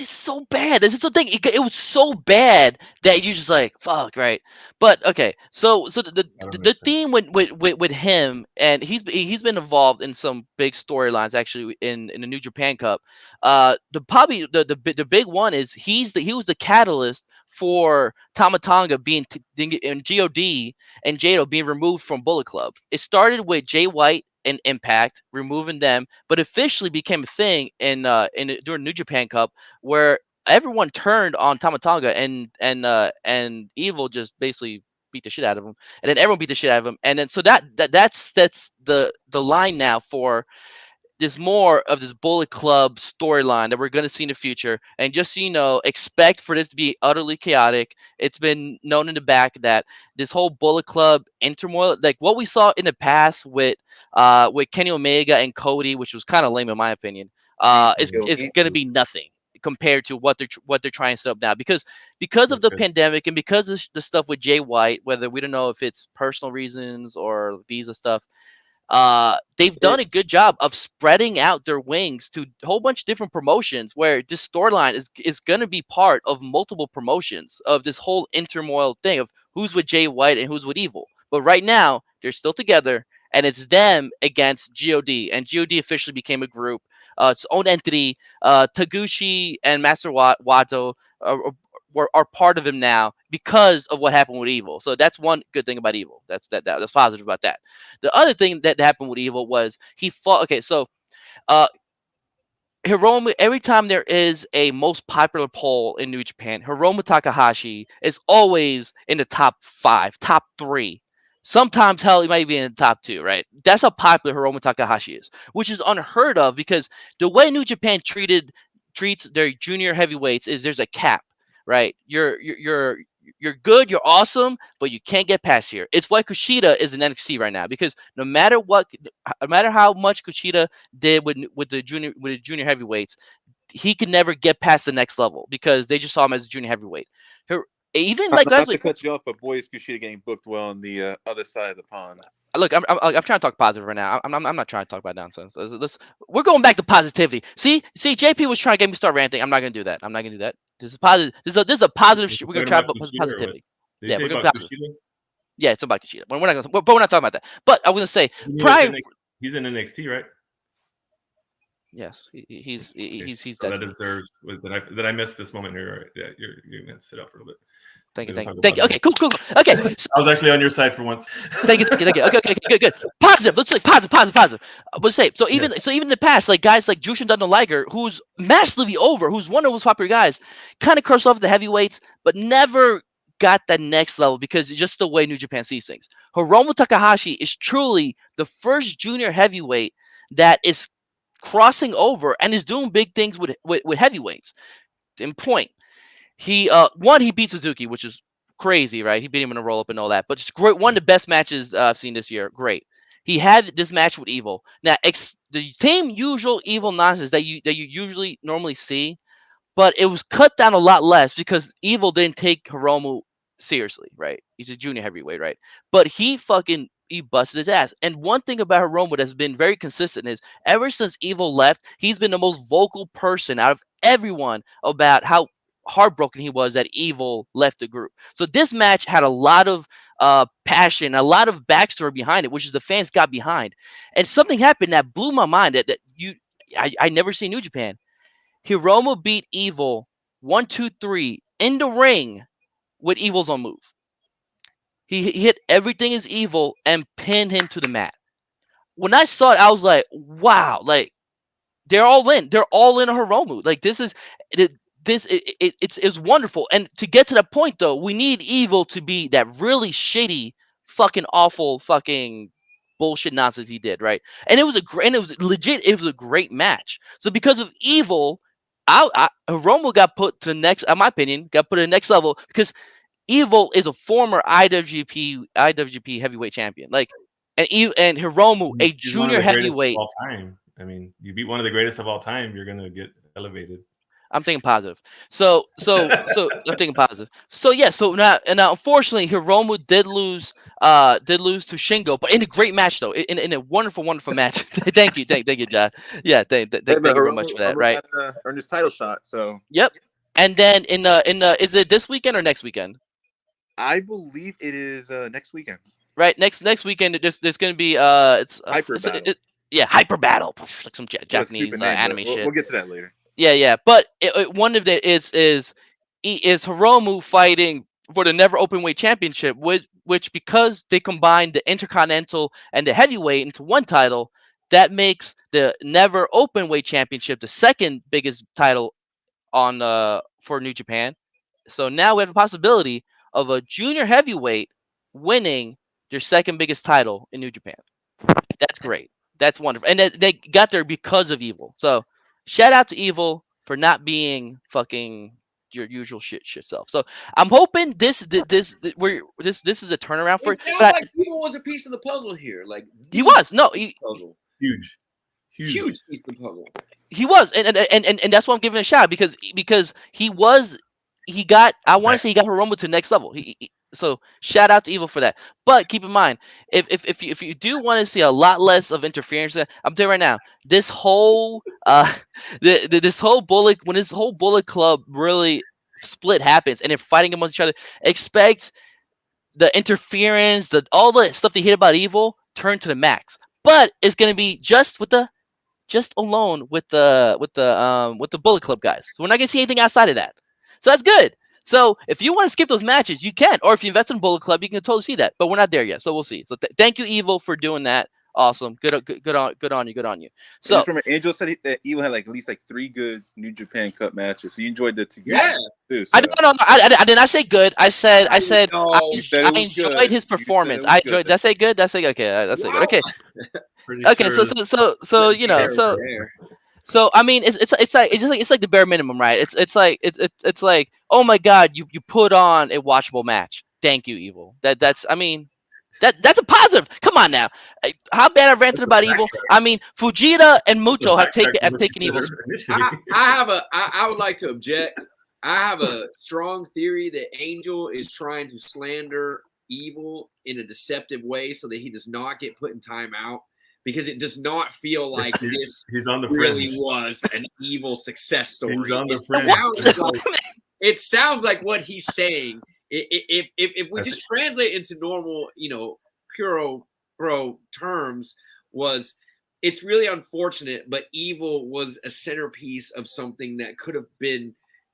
so bad. This is the thing. It was so bad that you're just like, fuck, right? But okay, so the theme with him, and he's been involved in some big storylines actually in the New Japan Cup. The big one is he was the catalyst for Tama Tonga being and God and Jado being removed from Bullet Club. It started with Jay White and Impact removing them, but officially became a thing during New Japan Cup where everyone turned on Tama Tonga and Evil just basically beat the shit out of him, and then everyone beat the shit out of him, and then so that's the line now for. There's more of this Bullet Club storyline that we're going to see in the future. And just so you know, expect for this to be utterly chaotic. It's been known in the back that this whole Bullet Club turmoil, like what we saw in the past with Kenny Omega and Cody, which was kind of lame in my opinion, is going to be nothing compared to what they're trying to set up now. Because of the pandemic and because of the stuff with Jay White, whether we don't know if it's personal reasons or visa stuff, they've done a good job of spreading out their wings to a whole bunch of different promotions where this storyline is going to be part of multiple promotions of this whole turmoil thing of who's with Jay White and who's with Evil. But right now they're still together and it's them against God, and God officially became a group, its own entity. Taguchi and Master Wato are part of him now because of what happened with Evil. So that's one good thing about Evil. That's positive about that. The other thing that happened with Evil was he fought. Okay, so Hiromu, every time there is a most popular poll in New Japan, Hiromu Takahashi is always in the top 5, top 3. Sometimes, hell, he might be in the top 2, right? That's how popular Hiromu Takahashi is, which is unheard of because the way New Japan treats their junior heavyweights is there's a cap, right? You're good, you're awesome, but you can't get past here. It's why Kushida is in NXT right now because no matter how much Kushida did with the junior heavyweights, he could never get past the next level because they just saw him as a junior heavyweight. Even like guys not like to cut you off, but boy, is Kushida getting booked well on the other side of the pond. Look, I'm trying to talk positive right now. I'm not trying to talk about nonsense. We're going back to positivity. See, JP was trying to get me to start ranting. I'm not gonna do that. This is positive. This is a positive. We're gonna try about positivity. Yeah, we're going positive. Yeah, it's about Kushida. We're not talking about that. But I was gonna say he's in NXT, right? Yes, he's so that deserves that I missed this moment here. Yeah, you're gonna sit up for a little bit. Thank you. Okay, cool. Okay, so, I was actually on your side for once. Thank you. Okay, good. Positive. Let's say positive. Let's say so. Even in the past, like guys like Jushin Thunder Liger, who's massively over, who's one of those popular guys, kind of cursed off the heavyweights, but never got that next level because it's just the way New Japan sees things. Hiromu Takahashi is truly the first junior heavyweight that is crossing over and is doing big things with heavyweights. In point. He beat Suzuki, which is crazy, right? He beat him in a roll up and all that. But it's great. One of the best matches I've seen this year. Great. He had this match with Evil. Now, the same usual Evil nonsense that you usually normally see, but it was cut down a lot less because Evil didn't take Hiromu seriously, right? He's a junior heavyweight, right? But he busted his ass. And one thing about Hiromu that's been very consistent is ever since Evil left, he's been the most vocal person out of everyone about how heartbroken he was that Evil left the group. So this match had a lot of passion, a lot of backstory behind it, which is the fans got behind. And something happened that blew my mind that I never seen New Japan. Hiromu beat Evil 1, 2, 3 in the ring with Evil's own move. He hit everything is Evil and pinned him to the mat. When I saw it, I was like, wow, like they're all in. They're all in a Hiromu. Like this is it's wonderful. And to get to that point though, we need Evil to be that really shitty, fucking awful, fucking bullshit nonsense he did, right? And it was a great match. So because of Evil, Hiromu got put to next, in my opinion, got put to the next level because Evil is a former IWGP heavyweight champion. Like, and Hiromu, a junior heavyweight. Of all time. I mean, you beat one of the greatest of all time, you're gonna get elevated. I'm thinking positive. So I'm thinking positive. So yeah. So now unfortunately, Hiromu did lose to Shingo, but in a great match though, in a wonderful match. thank you, John. Yeah, thank you very much for that. Right. Earned his title shot. So. Yep. And then in the is it this weekend or next weekend? I believe it is next weekend. Right. Next weekend, there's going to be it's Hyper Battle. Hyper Battle, like some Japanese anime shit. We'll get to that later. Yeah. But one of the is Hiromu fighting for the never openweight championship, which because they combined the Intercontinental and the heavyweight into one title, that makes the never openweight championship the second biggest title on for New Japan. So now we have a possibility of a junior heavyweight winning their second biggest title in New Japan. That's great. That's wonderful. And they got there because of Evil. So shout out to Evil for not being fucking your usual shit self. So I'm hoping this is a turnaround for it. Sounds like Evil was a piece of the puzzle here. Like he was. Huge piece of the puzzle. He was, and that's why I'm giving a shout because he got Hiromu to the next level. So shout out to Evil for that. But keep in mind, if you do want to see a lot less of interference, I'm telling you right now, this whole this whole Bullet Club really split happens and they're fighting amongst each other, expect the interference, all the stuff they hate about Evil turn to the max. But it's gonna be just alone with the Bullet Club guys. So we're not gonna see anything outside of that. So that's good. So if you want to skip those matches, you can. Or if you invest in Bullet Club, you can totally see that. But we're not there yet, so we'll see. So thank you, Evil, for doing that. Awesome. Good on you. So just remember, Angel said that Evil had like at least like 3 good New Japan Cup matches. So you enjoyed the 2 games too. So. I did not say good. I said I enjoyed his performance. Did I say good? Did I say okay? That's good. Okay. Okay. Sure so I mean it's like the bare minimum, right? It's like, oh my God, you put on a watchable match. Thank you, Evil. That's a positive. Come on now. How bad I've ranted about Evil? I mean, Fujita and Muto have taken Evil's. I would like to object. I have a strong theory that Angel is trying to slander Evil in a deceptive way so that he does not get put in timeout, because it does not feel like this really was an Evil success story. He's on the fringe. It sounds like what he's saying. If we just translate into normal, pure bro terms, it's really unfortunate, but Evil was a centerpiece of something that could have been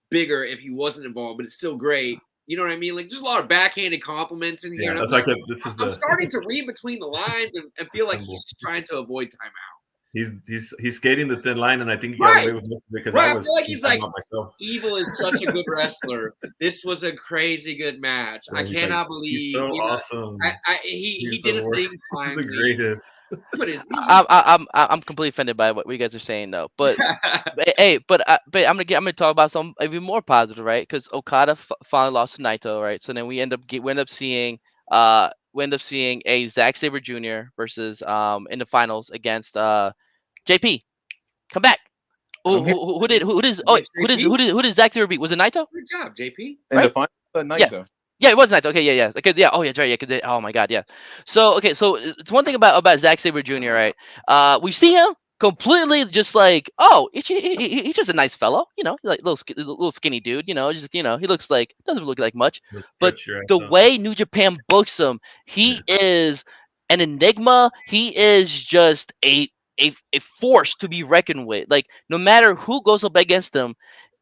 bigger if he wasn't involved, but it's still great. You know what I mean? Like, there's a lot of backhanded compliments in here. Yeah, I'm starting to read between the lines and feel like he's trying to avoid timeout. He's skating the thin line, and I think he got away with it because I feel like he's like, myself. Evil is such a good wrestler. This was a crazy good match. I cannot believe he's so awesome. He did a thing fine. He's the greatest. I'm completely offended by what you guys are saying, though. But but I'm gonna talk about something even more positive, right? Because Okada finally lost to Naito, right? So then we end up seeing a Zack Sabre Jr. versus in the finals against JP. Come back. Who did Zack Sabre beat? Was it Naito? Good job, JP. In the final, Naito. Yeah, it was Naito. Okay, yeah. Okay, yeah. Oh, yeah, right. Yeah, oh my God, yeah. So it's one thing about Zack Sabre Jr. Right? We see him completely just like, oh, he's just a nice fellow, like little skinny dude, just he looks like, doesn't look like much, but the way New Japan books him, he is an enigma. He is just a force to be reckoned with. Like, no matter who goes up against him,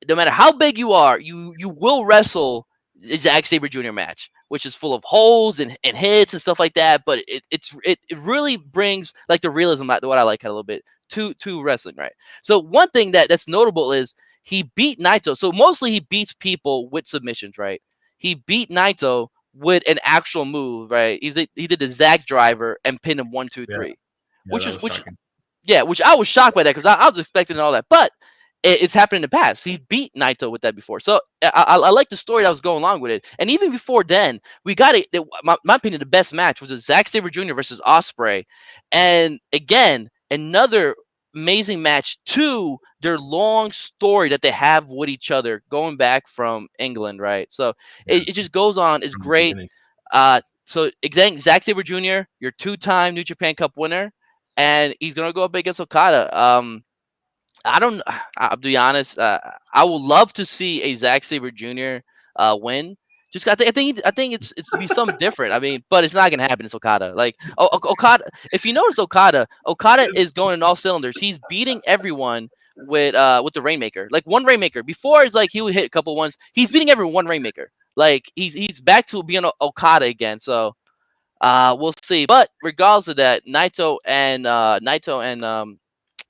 no matter how big you are, you will wrestle a Zack Sabre Jr. match, which is full of holes and hits and stuff like that. But it really brings like the realism, what I like a little bit, to wrestling, right? So one thing that's notable is he beat Naito. So mostly he beats people with submissions, right? He beat Naito with an actual move, right? He did the Zack driver and pinned him 1, 2, 3, which I was shocked by that, because I was expecting all that, but it's happened in the past. He beat Naito with that before. So I like the story that was going along with it. And even before then, we got it. My opinion, the best match was a Zack Sabre Jr. versus Ospreay. And again, another amazing match to their long story that they have with each other going back from England, right? So it just goes on. It's great. So again, Zack Sabre Jr., your 2-time New Japan Cup winner, and he's going to go up against Okada. I'll be honest. I would love to see a Zack Sabre Jr. Win. Just I think it's to be something different. I mean, but it's not gonna happen. It's Okada. Like Okada. If you notice, Okada is going in all cylinders. He's beating everyone with the Rainmaker. Like one Rainmaker. Before it's like he would hit a couple ones. He's beating everyone one Rainmaker. Like he's back to being Okada again. So we'll see. But regardless of that, Naito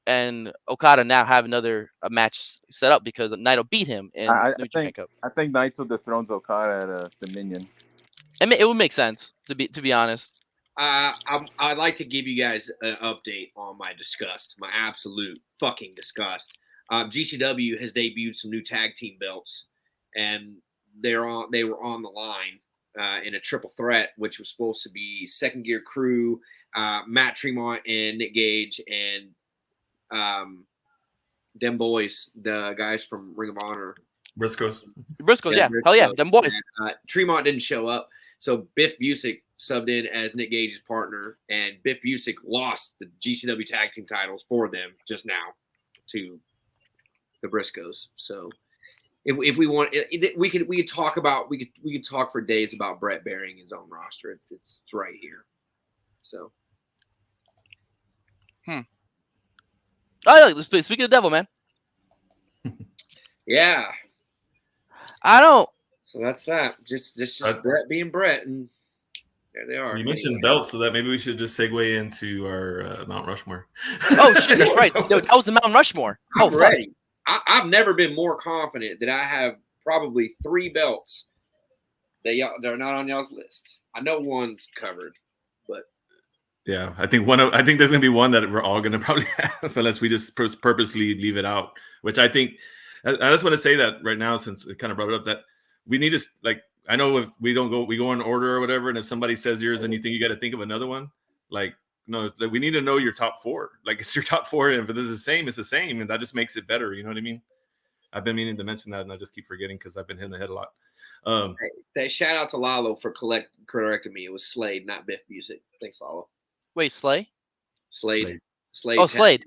and Okada now have another match set up because Naito beat him in New Japan Cup. I think Naito dethrones Okada at Dominion. I mean, it would make sense to be honest. I'd like to give you guys an update on my disgust, my absolute fucking disgust. GCW has debuted some new tag team belts, and they were on the line in a triple threat, which was supposed to be Second Gear Crew, Matt Tremont and Nick Gage, and them boys, the guys from Ring of Honor, Briscoes, yeah, hell yeah, them boys. And, Tremont didn't show up, so Biff Busick subbed in as Nick Gage's partner, and Biff Busick lost the GCW tag team titles for them just now to the Briscoes. So if we want, we could talk for days about Brett burying his own roster. It's right here. So. Oh, yeah, speaking of the devil, man. Yeah. I don't. So that's that. Just Brett being Brett, and there they are. So you mentioned belts, so that maybe we should just segue into our Mount Rushmore. Oh shit, that's right. No, that was the Mount Rushmore. I'm ready. I've never been more confident that I have probably 3 belts they're not on y'all's list. I know one's covered, but yeah, I think there's gonna be one that we're all gonna probably have unless we just purposely leave it out. Which I think I just want to say that right now, since it kind of brought it up, that we need to like. I know if we go in order or whatever, and if somebody says yours and you think you got to think of another one, like no, like, we need to know your top 4. Like it's your top 4, and if it is the same, it's the same, and that just makes it better. You know what I mean? I've been meaning to mention that, and I just keep forgetting because I've been hitting the head a lot. Hey, shout out to Lalo for correcting me. It was Slade, not Biff Music. Thanks, Lalo. Wait, Slade. Oh, Slade.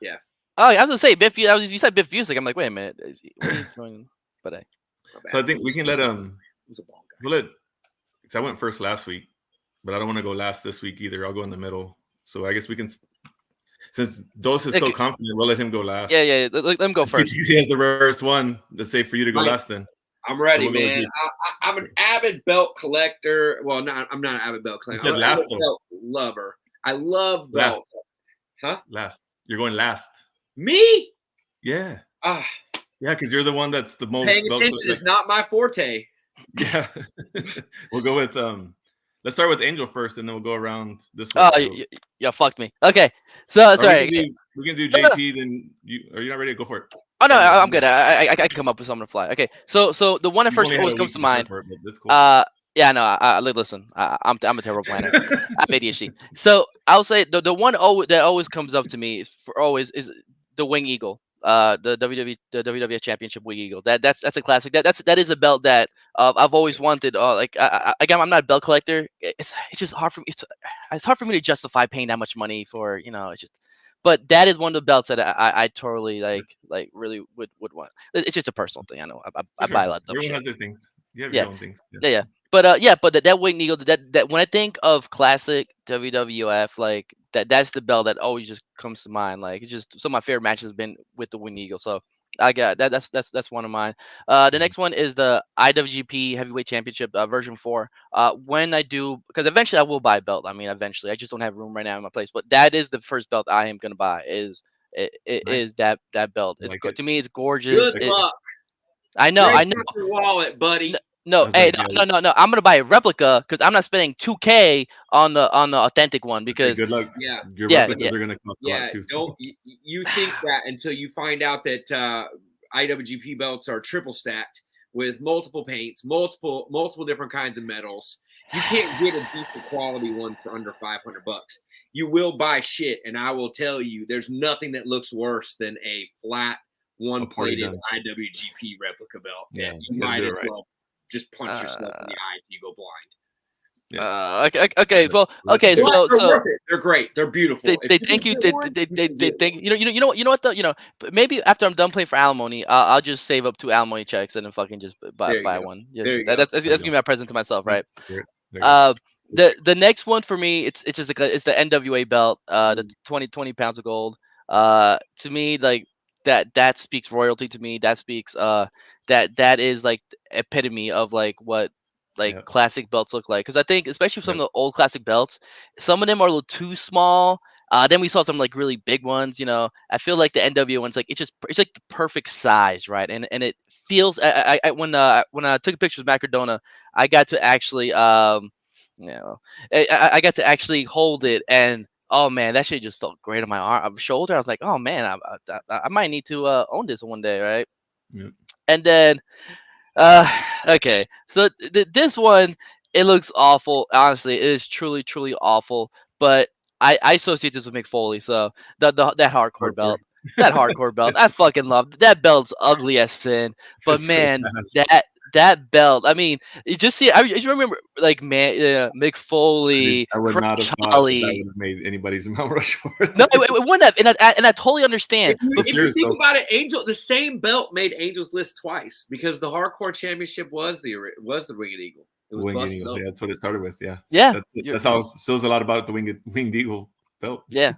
Yeah. Oh, I was gonna say Biff. You said Biff Music. I'm like, wait a minute. But so I think we can let we'll let. Because I went first last week, but I don't want to go last this week either. I'll go in the middle. So I guess we can. Since Dos is so confident, we'll let him go last. Yeah. Let him go first. He has the rarest one. Let's say for you to go last then. I'm ready, so man. I'm an avid belt collector. Well, I'm not an avid belt collector. I'm an avid belt lover. I love belts. Huh? Last. You're going last. Me? Yeah. Yeah, because you're the one that's the most. Paying attention is not my forte. Yeah. We'll go with let's start with Angel first, and then we'll go around this way. Oh, yeah, fucked me. Okay, so sorry. We can do JP. No. Then are you not ready to go for it? Oh no, I'm good. I can come up with something to fly. Okay, so the one that first always comes to mind. Cool. Yeah, no. Listen, I'm a terrible planner. I have ADHD. So I'll say the one that always comes up to me for always is the Wing Eagle. The WWF Championship Wing Eagle. That's a classic. That is a belt that I've always wanted. Again, I'm not a belt collector. It's just hard for me. It's hard for me to justify paying that much money for It's just. But that is one of the belts that I totally like really would want. It's just a personal thing. I know. I buy a lot of dumb shit. Everyone has their things. You have your own things. Yeah. But that Wing Eagle, that when I think of classic WWF, like that's the belt that always just comes to mind. Like it's just some of my favorite matches have been with the Wing Eagle. So I got that. That's one of mine. The next one is the Iwgp Heavyweight Championship version 4. When I do, because eventually I will buy a belt. I mean, eventually I just don't have room right now in my place. But that is the first belt I am gonna buy. Is that belt? It's good to me. It's gorgeous. Good luck. I know. Your wallet, buddy. No, hey, no. I'm gonna buy a replica because I'm not spending $2,000 on the authentic one because good luck. Yeah, your replicas are gonna cost a lot too. Don't you think that until you find out that IWGP belts are triple stacked with multiple paints, multiple different kinds of metals. You can't get a decent quality one for under $500. You will buy shit, and I will tell you, there's nothing that looks worse than a flat one-plated IWGP replica belt. Yeah, you might as well just punch yourself in the eye until you go blind. Okay. Well, okay. So worth it. They're great. They're beautiful. They thank you. They think you know what though. Maybe after I'm done playing for alimony, I'll just save up 2 alimony checks and then fucking just buy one. Yes, that's gonna be my present to myself, right? The next one for me, it's just it's the NWA belt, the 20 pounds of gold. To me, like that speaks royalty to me. That speaks that is like epitome of like what classic belts look like, because I think especially some of the old classic belts, some of them are a little too small. Then we saw some like really big ones. I feel like the NWA ones, like it's like the perfect size, right? And it feels. When I took pictures of Macardona, I got to actually I got to actually hold it, and oh man, that shit just felt great on my shoulder. I was like, oh man, I might need to own this one day, right? Yeah. And then. Okay, so this one, it looks awful. Honestly, it is truly awful. But I associate this with Mick Foley. So that hardcore belt, I fucking love that belt's ugly as sin. But man, that belt. I mean, you just see. I just remember like Mick Foley. I would not have thought that would have made anybody's Mount Rushmore. No, it wouldn't have, and I totally understand. If you think about it, the same belt made Angel's list twice because the Hardcore Championship was the Winged Eagle. It was Winged Eagle. Yeah, that's what it started with. Yeah. Yeah. That's how it shows a lot about the Winged Eagle belt. Yeah.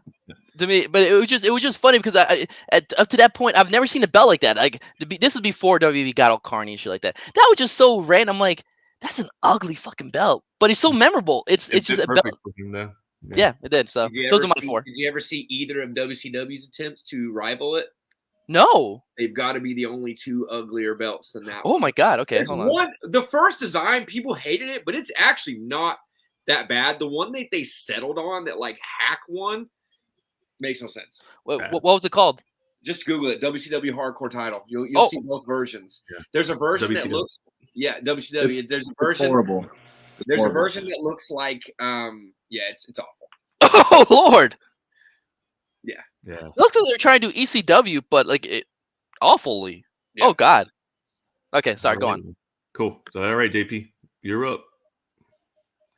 to me, but it was just funny because up to that point I've never seen a belt like that. Like this was before WWE got all carny and shit like that. That was just so random. I'm like, that's an ugly fucking belt, but it's so memorable. It's just a belt. For him, though. Yeah, it did. So those are my 4. Did you ever see either of WCW's attempts to rival it? No. They've got to be the only 2 uglier belts than that. Oh my god. Okay, There's hold on. The first design, people hated it, but it's actually not that bad. The one that they settled on, that like hack one, makes no sense. What was it called? Just Google it. WCW Hardcore Title. You'll see both versions. Yeah. There's a version that looks WCW. There's a version. It's horrible. There's a version that looks like it's awful. Oh Lord. Yeah. It looks like they're trying to do ECW, but like it awfully. Yeah. Oh God. Okay, sorry. Go on. Cool. So all right, JP, you're up.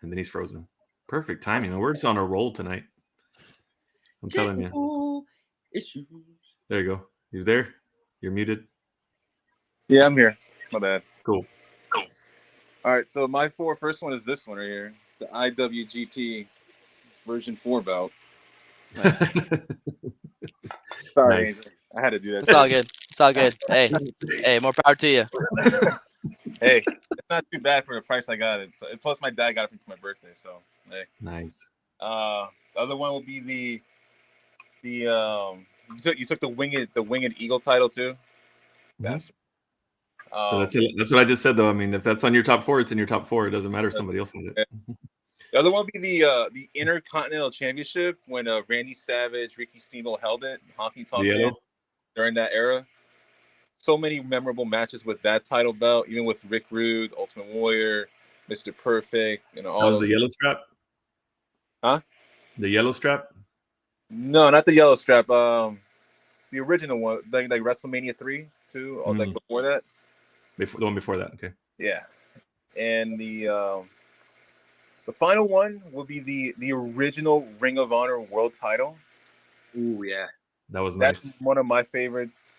And then he's frozen. Perfect timing. We're just on a roll tonight. I'm telling you. Issues. There you go. You there? You're muted. Yeah, I'm here. My bad. Cool. All right, so my first one is this one right here, the IWGP version 4 belt. Nice. Sorry, Nice. I had to do that. It's all good. It's all good. Hey, more power to you. Hey, it's not too bad for the price I got it. So, plus, my dad got it for my birthday, so hey. Nice. The other one will be you took the winged eagle title too. Bastard. So that's what I just said, though. I mean, if that's on your top 4, it's in your top 4. It doesn't matter if somebody else has it. The other one would be the Intercontinental Championship when Randy Savage, Ricky Steamboat held it, Honky Tonk Man during that era. So many memorable matches with that title belt, even with Rick Rude, Ultimate Warrior, Mr. Perfect, all. That was the yellow strap? Huh? The yellow strap? No, not the yellow strap. The original one, like WrestleMania 3, 2, or like before that. The one before that, okay. Yeah, and the final one will be the original Ring of Honor World Title. Ooh, yeah, that was nice. That's one of my favorites.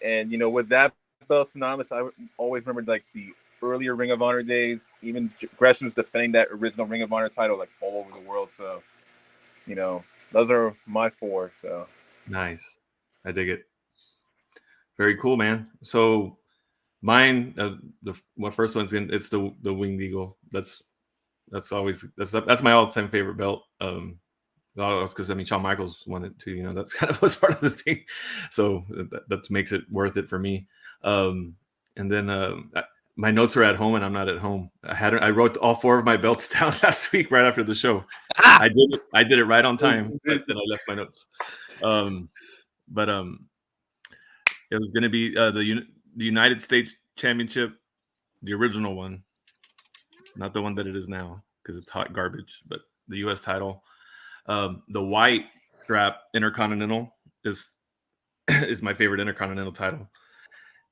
And with that belt synonymous, I always remember like the earlier Ring of Honor days. Even Gresham was defending that original Ring of Honor title like all over the world. So, those are my 4. So nice, I dig it. Very cool, man. So mine, my first one's it's the winged eagle. That's my all-time favorite belt. Because Shawn Michaels won it too. That's kind of was part of the thing. So that makes it worth it for me. And then my notes are at home, and I'm not at home. I wrote all 4 of my belts down last week right after the show. I did it right on time. But then I left my notes. But it was going to be the United States Championship, the original one, not the one that it is now because it's hot garbage. But the U.S. title. The white strap Intercontinental is my favorite Intercontinental title.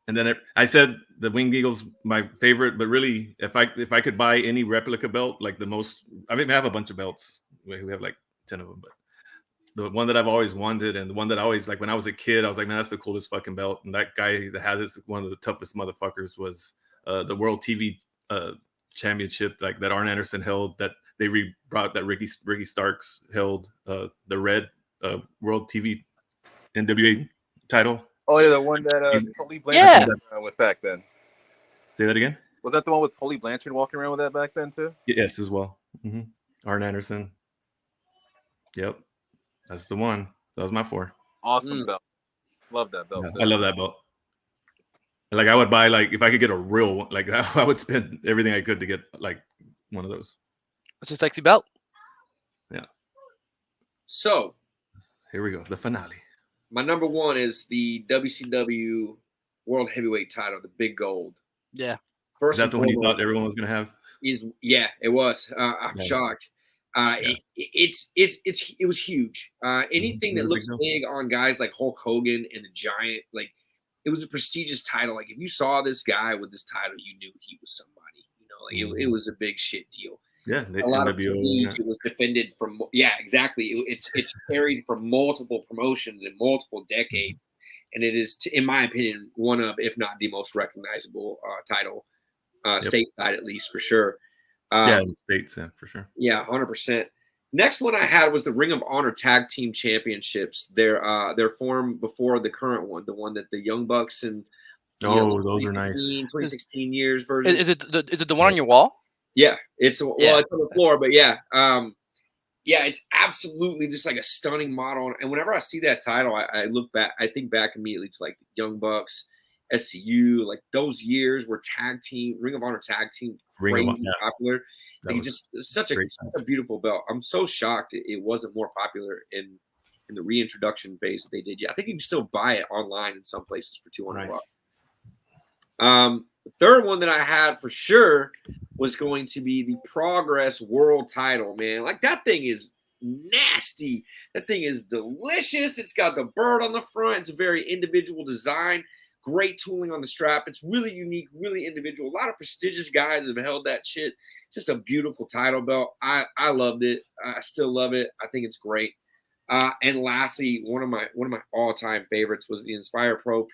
And then I said the Winged Eagle's my favorite, but really, if I could buy any replica belt, like I have a bunch of belts. We have like 10 of them, but the one that I've always wanted and the one that I always, like when I was a kid, I was like, man, that's the coolest fucking belt. And that guy that has it, one of the toughest motherfuckers, was the World TV Championship, like that Arn Anderson held, that they brought that Ricky Starks held, the red World TV NWA title. Oh yeah, the one that Tully Blanchard with back then. Say that again. Was that the one with Tully Blanchard walking around with that back then too? Yes, as well. Mm-hmm. Arn Anderson. Yep, that's the one. That was my 4. Awesome belt. Love that belt. Yeah, I love that belt. Like I would buy, like if I could get a real one, like I would spend everything I could to get like one of those. It's a sexy belt. Yeah. So here we go, the finale. My number 1 is the WCW World Heavyweight title, the big gold. Yeah. Is that the one you thought everyone was going to have? It was. I'm shocked. It was huge. Anything that looks big on guys like Hulk Hogan and the Giant, like it was a prestigious title. Like if you saw this guy with this title, you knew he was somebody. It was a big shit deal. Yeah, a lot of it was defended from. Yeah, exactly. It's carried from multiple promotions in multiple decades, and it is, in my opinion, one of, if not the most recognizable title, stateside at least for sure. In the States, yeah, for sure. Yeah, 100%. Next one I had was the Ring of Honor Tag Team Championships. Their form before the current one, the one that the Young Bucks and those are nice. 2016 years version. Is it the one on your wall? Yeah, it's on the floor, but yeah, it's absolutely just like a stunning model. And whenever I see that title, I look back, I think back immediately to like Young Bucks, SCU, like those years where Ring of Honor tag team crazy popular. Like just such a beautiful belt. I'm so shocked it wasn't more popular in the reintroduction phase that they did. Yeah, I think you can still buy it online in some places for $200. The third one that I had for sure was going to be the Progress World Title, man. Like that thing is nasty. That thing is delicious. It's got the bird on the front. It's a very individual design. Great tooling on the strap. It's really unique, really individual. A lot of prestigious guys have held that shit. Just a beautiful title belt. I loved it. I still love it. I think it's great. And lastly, one of my all-time favorites was the Inspire Pro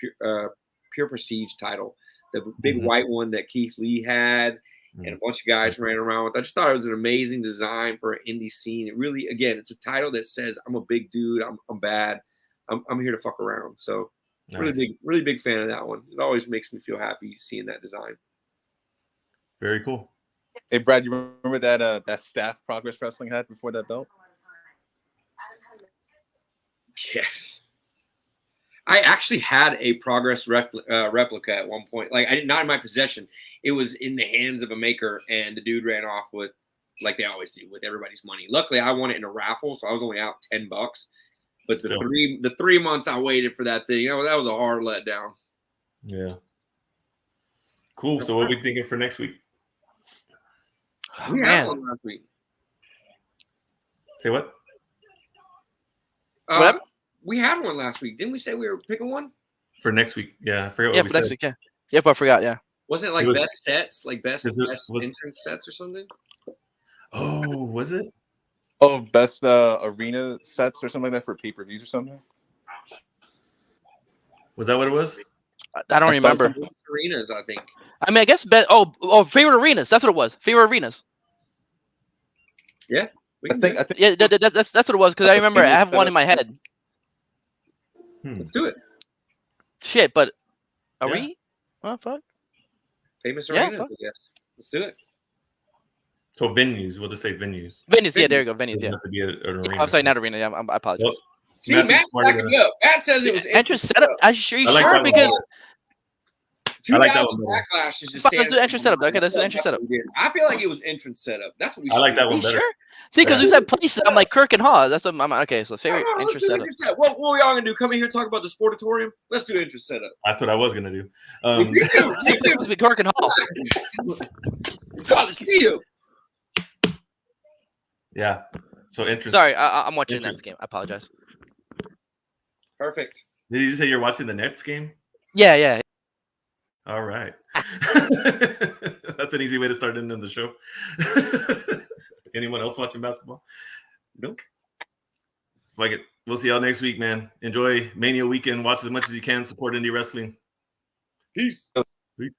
Pure Prestige title, the big white one that Keith Lee had, and a bunch of guys ran around with. I just thought it was an amazing design for an indie scene. It really, again, it's a title that says I'm a big dude. I'm bad. I'm here to fuck around. So really big fan of that one. It always makes me feel happy seeing that design. Very cool. Hey, Brad, you remember that staff Progress Wrestling had before that belt? Yes. I actually had a Progress replica at one point. Like, not in my possession. It was in the hands of a maker, and the dude ran off with, like they always do, with everybody's money. Luckily, I won it in a raffle, so I was only out $10. But the 3 months I waited for that thing, that was a hard letdown. Yeah. Cool. So what are we thinking for next week? We had one last week. Say what? We had one last week. Didn't we say we were picking one? For next week. Yeah, I forgot what we for next said. week, yeah. Yep, I forgot, yeah. Wasn't it like best sets? Like best entrance sets or something? Oh, was it? Oh, best arena sets or something like that for pay-per-views or something? Was that what it was? I don't remember. Arenas, I think. I mean, I guess favorite arenas. That's what it was. Favorite arenas. Yeah. That's what it was, because I remember I have one in my head. Let's do it. Shit, but are we? Oh, fuck. Famous arenas, I guess. Let's do it. So venues. We'll just say venues. Venues, yeah, there you go. Venues, yeah. Have to be an arena. I'm sorry, not arena. Yeah, I apologize. Well, see, Matt's backing me up. Matt says it was entrance setup. Are you sure? Because I like that one better. Backlash is just let's do entrance setup. Okay, let's do entrance setup. I feel like it was entrance setup. That's what we should I like that one better. Sure? See, because we said places. I'm like Kirk and Haw. That's what I'm okay. So favorite entrance setup. What are we all gonna do? Come in here and talk about the sportatorium? Let's do entrance setup. That's what I was gonna do. Me too. It's be Kirk and Haw. God, let's see you. Yeah. So entrance. Sorry, I'm watching the Nets game. I apologize. Perfect. Did you say you're watching the Nets game? Yeah. All right. That's an easy way to start into the show. Anyone else watching basketball? Nope. Like it. We'll see y'all next week, man. Enjoy Mania Weekend. Watch as much as you can. Support indie wrestling. Peace. Peace.